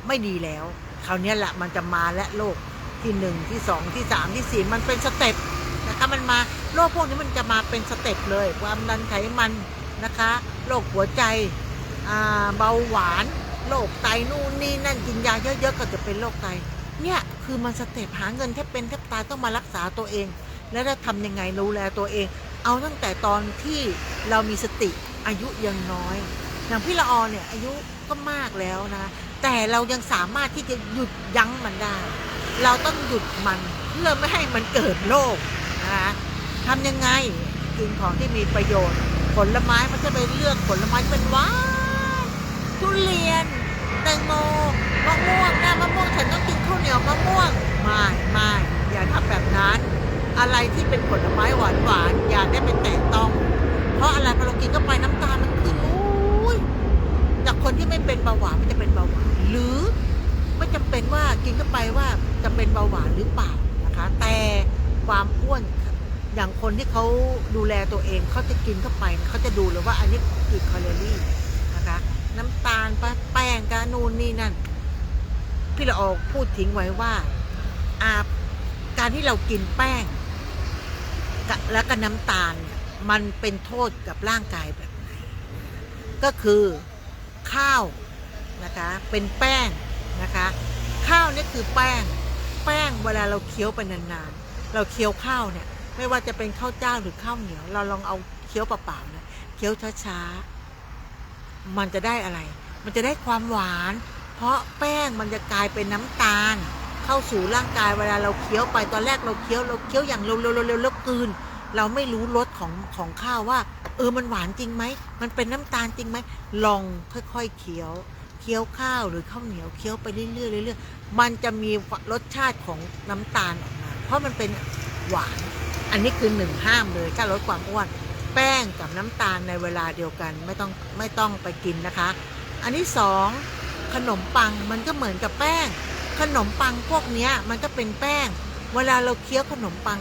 ไม่ดีแล้วคราวนี้แหละมันจะมาและโรคที่1ที่2ที่3ที่4มันเป็นสเต็ปนะคะมันมาโรคพวกนี้มันจะมาเป็นสเต็ปเลยความดันไขมันนะคะโรคหัวใจเบาหวานโรคไตนู่นนี่นั่นกินยาเยอะๆก็จะเป็นโรคไตเนี่ยคือมันสเต็ปหาเงินแทบเป็นแทบตายต้องมารักษาตัวเองแล้วจะทำยังไงดูแลตัวเองเอาตั้งแต่ตอนที่เรามีสติอายุยังน้อยอย่างพี่ละออเนี่ยอายุก็มากแล้วนะแต่เรายังสามารถที่จะหยุดยั้งมันได้เราต้องหยุดมันเพื่อไม่ให้มันเกิดโรคนะคะทำยังไงกินของที่มีประโยชน์ผลไม้มันจะไปเลือกผลไม้ที่เป็นหวานทุเรียนแตงโมมะม่วงมะม่วงฉันต้องกินข้าวเหนียวมะม่วงไม่อย่าทำแบบนั้นอะไรที่เป็นผลไม้หวานอย่าได้ไปแตะต้องเพราะอะไรพอเรากินเข้าไปน้ำตาลมันขึ้นจากคนที่ไม่เป็นเบาหวานมันจะเป็นเบาหวานหรือไม่จำเป็นว่ากินเข้าไปว่าจะเป็นเบาหวานหรือเปล่านะคะแต่ความอ้วนอย่างคนที่เขาดูแลตัวเองเขาจะกินเข้าไปเขาจะดูเลยว่าอันนี้กี่แคลอรี่นะคะน้ำตาลแป้งกานูนนี่นั่นพี่ละออพูดทิ้งไว้ว่าการที่เรากินแป้งแล้วก็น้ำตาลมันเป็นโทษกับร่างกายแบบไหนก็คือข้าวนะคะเป็นแป้งนะคะข้าวนี่คือแป้งเวลาเราเคี้ยวไปนานๆเราเคี้ยวข้าวเนี่ยไม่ว่าจะเป็นข้าวเจ้าหรือข้าวเหนียวเราลองเอาเคี้ยวเปล่าๆนะเคี้ยวช้าๆมันจะได้อะไรมันจะได้ความหวานเพราะแป้งมันจะกลายเป็นน้ำตาลเข้าสู่ร่างกายเวลาเราเคี้ยวไปตอนแรกเราเคี้ยวอย่างเร็วแล้วกลืนเราไม่รู้รสของข้าวว่ามันหวานจริงไหมมันเป็นน้ำตาลจริงไหมลองค่อยๆเคี้ยวข้าวหรือข้าวเหนียวเคี้ยวไปเรื่อยๆมันจะมีรสชาติของน้ำตาลออกมาเพราะมันเป็นหวานอันนี้คือ1ห้ามเลยถ้าลดความอ้วนแป้งกับน้ำตาลในเวลาเดียวกันไม่ต้องไปกินนะคะอันที่2ขนมปังมันก็เหมือนกับแป้งขนมปังพวกนี้มันก็เป็นแป้งเวลาเราเคี้ยวขนมปัง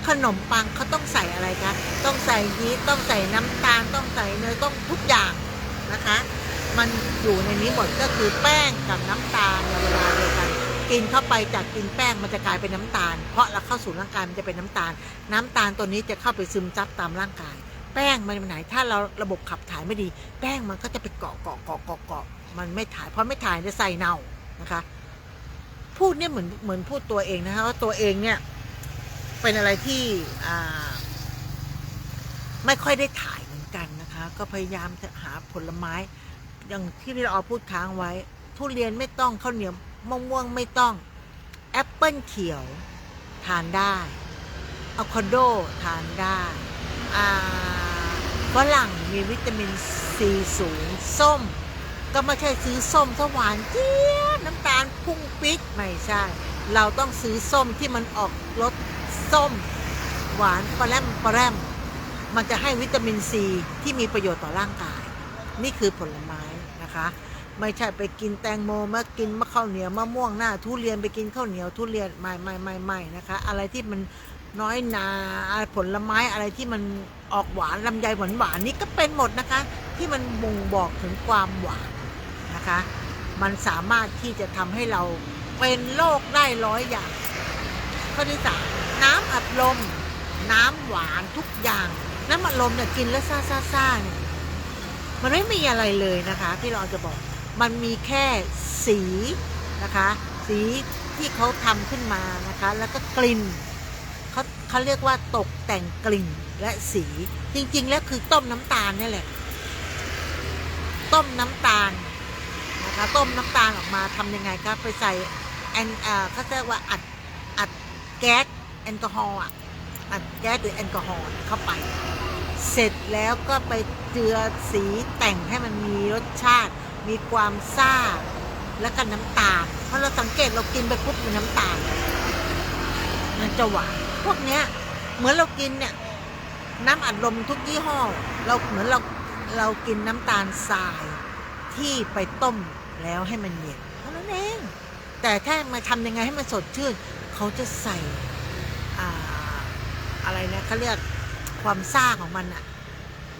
เขาต้องใส่อะไรคะต้องใส่ยีสต์ต้องใส่น้ำตาลต้องใส่เนยต้องทุกอย่างนะคะมันอยู่ในนี้หมดก็คือแป้งกับน้ำตาลในเวลาเดียวกันกินเข้าไปจากกินแป้งมันจะกลายเป็นน้ำตาลเพราะเราเข้าสู่ร่างกายมันจะเป็นน้ำตาลตัวนี้จะเข้าไปซึมซับตามร่างกายแป้งมันไหนถ้าเราระบบขับถ่ายไม่ดีแป้งมันก็จะไปเกาะมันไม่ถ่ายเพราะไม่ถ่ายจะใส่เน่านะคะพูดเนี่ยเหมือนพูดตัวเองนะคะว่าตัวเองเนี่ยเป็นอะไรที่ไม่ค่อยได้ถ่ายเหมือนกันนะคะก็พยายามจะหาผลไม้อย่างที่เราพูดค้างไว้ทุเรียนไม่ต้องข้าวเหนียวมะม่วงไม่ต้อง แอปเปิลเขียวทานได้อะโวคาโดทานได้ฝรั่งมีวิตามินซีสูงส้มก็ไม่ใช่ซื้อส้มถ้าหวานเจี๊ยบน้ำตาลพุ่งปิ๊กไม่ใช่เราต้องซื้อส้มที่มันออกรสส้มหวานปลาแรมมันจะให้วิตามินซีที่มีประโยชน์ต่อร่างกายนี่คือผลไม้นะคะไม่ใช่ไปกินแตงโมมากินมะข้าวเหนียวมะม่วงหน้าทุเรียนไปกินข้าวเหนียวทุเรียนไม่นะคะอะไรที่มันน้อยนาผลไม้อะไรที่มันออกหวานลำไยหวานนี่ก็เป็นหมดนะคะที่มันบ่งบอกถึงความหวานนะคะมันสามารถที่จะทำให้เราเป็นโรคได้100 อย่างข้อที่3น้ำอัดลมน้ำหวานทุกอย่างน้ำอัดลมเนี่ยกินแล้วซ่าเนี่ยมันไม่มีอะไรเลยนะคะที่เราจะบอกมันมีแค่สีนะคะสีที่เขาทำขึ้นมานะคะแล้วก็กลิ่นเขาเรียกว่าตกแต่งกลิ่นและสีจริงๆแล้วคือต้มน้ำตาลนี่แหละต้มน้ำตาลนะคะต้มน้ำตาลออกมาทำยังไงครับไปใส่เขาเรียกว่าอัดแก๊สแอลกอฮอล์อัดแก๊สหรือแอลกอฮอล์เข้าไปเสร็จแล้วก็ไปเจือสีแต่งให้มันมีรสชาติมีความซ่าแล้วก็น้ำตาลเพราะเราสังเกตเรากินไปปุ๊บมีน้ำตาลมันจะหวานพวกเนี้ยเหมือนเรากินเนี่ยน้ำอัดลมทุกยี่ห้อเราเหมือนเรากินน้ำตาลทรายที่ไปต้มแล้วให้มันเย็นเท่านั้นเองแต่ถ้ามาทำยังไงให้มันสดชื่นเขาจะใส่อะไรนะเขาเรียกความซ่าของมันอะ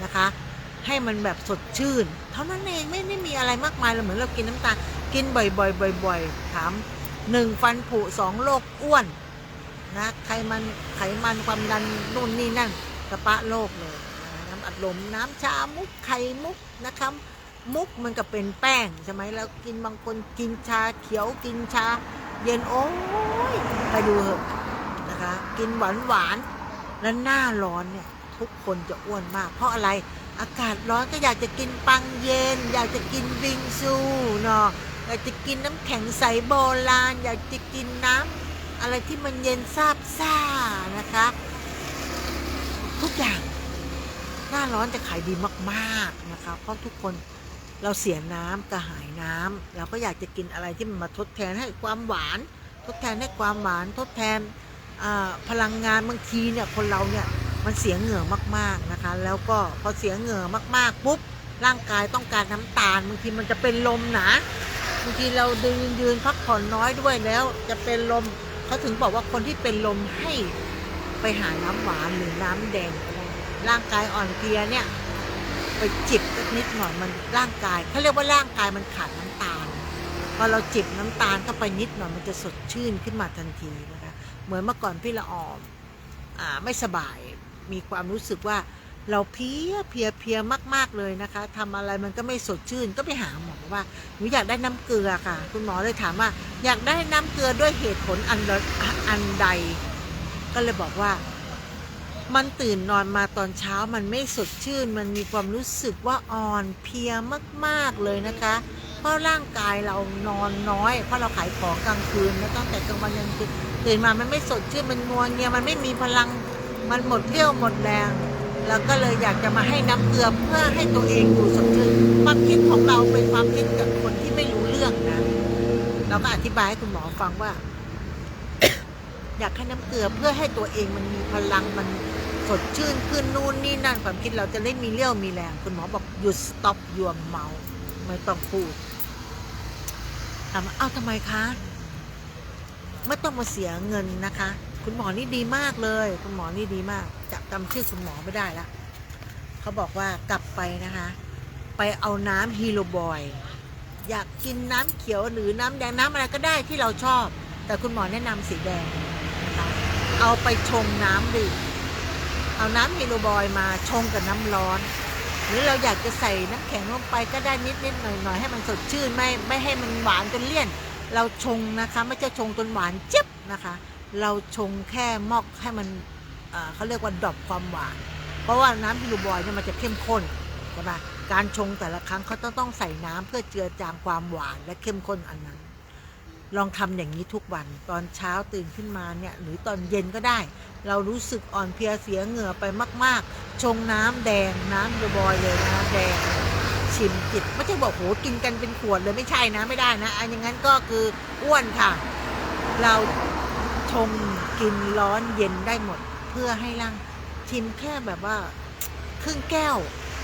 นะคะให้มันแบบสดชื่นเท่านั้นเองไม่ได้มีอะไรมากมายเลยเหมือนเรากินน้ำตาลกินบ่อยถาม1ฟันผุ2โรคอ้วนนะไขมันความดันนู่นนี่นั่นกระปะโรคเลยน้ำอัดลมน้ำชามุกไข่มุกนะคะมุกมันก็เป็นแป้งใช่ไหมแล้วกินบางคนกินชาเขียวกินชาเย็นโอ้ยไปดูเถอะนะคะกินหวานแล้วหน้าร้อนเนี่ยทุกคนจะอ้วนมากเพราะอะไรอากาศร้อนก็อยากจะกินปังเย็นอยากจะกินบิงซูเนาะอยากจะกินน้ำแข็งใสโบราณอยากจะกินน้ำอะไรที่มันเย็นซาบซ่านะคะทุกอย่างหน้าร้อนจะขายดีมากๆนะคะเพราะทุกคนเราเสียน้ำกระหายน้ำเราก็อยากจะกินอะไรที่มันมาทดแทนให้ความหวานทดแทนให้ความหวานทดแทนพลังงานบางทีเนี่ยคนเราเนี่ยมันเสียเหงื่อมากๆนะคะแล้วก็พอเสียเหงื่อมากๆปุ๊บร่างกายต้องการน้ำตาลบางทีมันจะเป็นลมนะบางทีเรายืนพักผ่อนน้อยด้วยแล้วจะเป็นลมเขาถึงบอกว่าคนที่เป็นลมให้ไปหาน้ำหวานหรือน้ำแดงก็ได้ร่างกายอ่อนเพลียเนี่ยไปจิบนิดหน่อยมันร่างกายเขาเรียกว่าร่างกายมันขาดน้ำตาลพอเราจิบน้ำตาลเข้าไปนิดหน่อยมันจะสดชื่นขึ้นมาทันทีนะคะเหมือนเมื่อก่อนพี่ละออมไม่สบายมีความรู้สึกว่าเราเพลียมากๆเลยนะคะทำอะไรมันก็ไม่สดชื่นก็ไปหาหมอว่าหนูอยากได้น้ำเกลือค่ะคุณหมอเลยถามว่าอยากได้น้ำเกลือด้วยเหตุผลอันใดก็เลยบอกว่ามันตื่นนอนมาตอนเช้ามันไม่สดชื่นมันมีความรู้สึกว่าอ่อนเพลียมากๆเลยนะคะเพราะร่างกายเรานอนน้อยเพราะเราขายของกลางคืนแล้วตั้งแต่กลางวันยันคืนตื่นมามันไม่สดชื่นมันงัวเงียมันไม่มีพลังมันหมดเรี่ยวหมดแรงเราก็เลยอยากจะมาให้น้ำเกลือเพื่อให้ตัวเองอยู่สดชื่นความคิดของเราเป็นความคิดกับคนที่ไม่รู้เรื่องนะเราก็อธิบายให้คุณหมอฟังว่า อยากให้น้ำเกลือเพื่อให้ตัวเองมันมีพลังมันสดชื่นขึ้นนู่นนี่นั่นความคิดเราจะได้มีเรี่ยวมีแรงคุณหมอบอกหยุด stop your mouth ไม่ต้องพูดถามทำไมคะไม่ต้องมาเสียเงินนะคะคุณหมอนี่ดีมากเลยคุณหมอนี่ดีมากจำชื่อคุณหมอไม่ได้แล้วเขาบอกว่ากลับไปนะคะไปเอาน้ำฮีโรบอยอยากกินน้ำเขียวหรือน้ำแดงน้ำอะไรก็ได้ที่เราชอบแต่คุณหมอแนะนำสีแดงนะคะเอาไปชงน้ำดื่มเอาน้ำฮีโรบอยมาชงกับน้ำร้อนหรือเราอยากจะใส่น้ำแข็งลงไปก็ได้นิดหน่อยให้มันสดชื่นไม่ให้มันหวานจนเลี่ยนเราชงนะคะไม่ใช่ชงจนหวานเจี๊ยบนะคะเราชงแค่มอกให้มันเขาเรียกว่าดรอปความหวานเพราะว่าน้ำฮีโรบอยเนี่ยมันจะเข้มข้นใช่ไหมการชงแต่ละครั้งเขาต้องใส่น้ำเพื่อเจือจางความหวานและเข้มข้นอันนั้น ลองทำอย่างนี้ทุกวันตอนเช้าตื่นขึ้นมาเนี่ยหรือตอนเย็นก็ได้เรารู้สึกอ่อนเพลียเสียเหงื่อไปมากๆชงน้ำแดงน้ำบอยเลยนะแดงชิมจิตไม่ใช่บอกโหกินกันเป็นขวดเลยไม่ใช่นะไม่ได้นะอันอย่างนั้นก็คืออ้วนค่ะเราชงกินร้อนเย็นได้หมดเพื่อให้ร่างชิมแค่แบบว่าครึ่งแก้ว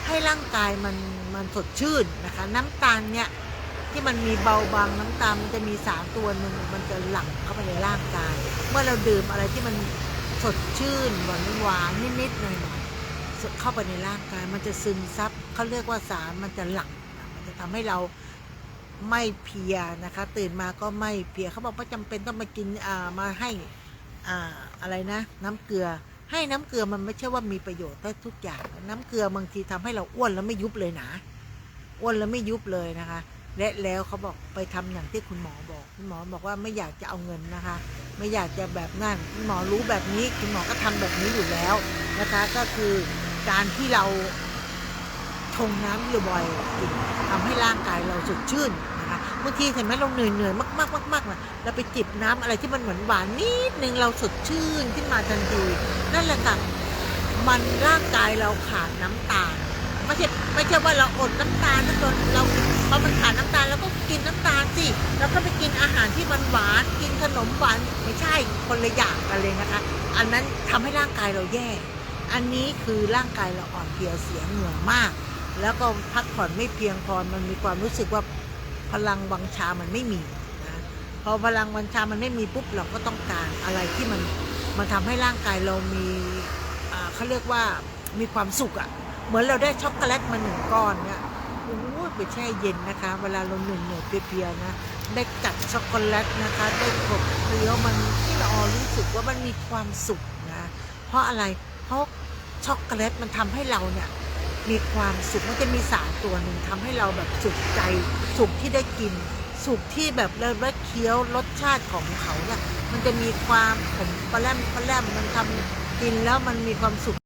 ให้ร่างกายมันสดชื่นนะคะน้ำตาลเนี่ยที่มันมีเบาบางน้ำตาลมันจะมีสารตัวหนึ่งมันจะหลั่งเข้าไปในร่างกายเมื่อเราดื่มอะไรที่มันสดชื่นหวานนิดๆหน่อยๆเข้าไปในร่างกายมันจะซึมซับเขาเรียกว่าสารมันจะหลั่งมันจะทำให้เราไม่เพลียนะคะตื่นมาก็ไม่เพลียเขาบอกว่าจำเป็นต้องมากินมาให้อะไรนะน้ำเกลือให้น้ำเกลือมันไม่ใช่ว่ามีประโยชน์ได้ทุกอย่างน้ำเกลือบางทีทำให้เราอ้วนแล้วไม่ยุบเลยนะอ้วนแล้วไม่ยุบเลยนะคะและแล้วเขาบอกไปทำอย่างที่คุณหมอบอกคุณหมอบอกว่าไม่อยากจะเอาเงินนะคะไม่อยากจะแบบนั่นคุณหมอรู้แบบนี้คุณหมอก็ทำแบบนี้อยู่แล้วนะคะก็คือการที่เราชงน้ำอยู่บ่อยกินทำให้ร่างกายเราสดชื่นนะคะบางทีเห็นไหมเราเหนื่อยมากนะเราไปจิบน้ำอะไรที่มันหวานนิดนึงเราสดชื่นขึ้นมาทันทีนั่นแหละค่ะมันร่างกายเราขาดน้ำตาลไม่ใช่ว่าเราอดน้ำตาลจนเราพอมันขาดน้ำตาลแล้วก็กินน้ำตาลสิแล้วก็ไปกินอาหารที่มันหวานกินขนมหวานไม่ใช่คนละอย่างกันเลยนะคะอันนั้นทำให้ร่างกายเราแย่อันนี้คือร่างกายเราอ่อนเพลียเสียเหงื่อมากแล้วก็พักผ่อนไม่เพียงพอมันมีความรู้สึกว่าพลังวังชามันไม่มีนะพอพลังวังชามันไม่มีปุ๊บเราก็ต้องการอะไรที่มันทำให้ร่างกายเรามีเขาเรียกว่ามีความสุขอะเหมือนเราได้ช็อกโกแลตมา1 ก้อนเนี่ยโอ้ยไปแช่เย็นนะคะเวลาเราเหนื่อยเพลียๆนะได้กัดช็อกโกแลตนะคะได้กดเคี้ยวมันที่เรารู้สึกว่ามันมีความสุขนะเพราะอะไรเพราะช็อกโกแลตมันทำให้เราเนี่ยมีความสุขมันจะมีสารตัวหนึ่งทำให้เราแบบสุขใจสุขที่ได้กินสุขที่แบบเราได้เคี้ยวรสชาติของเขาเนี่ยมันจะมีความขมปลาแรมมันทำกินแล้วมันมีความสุข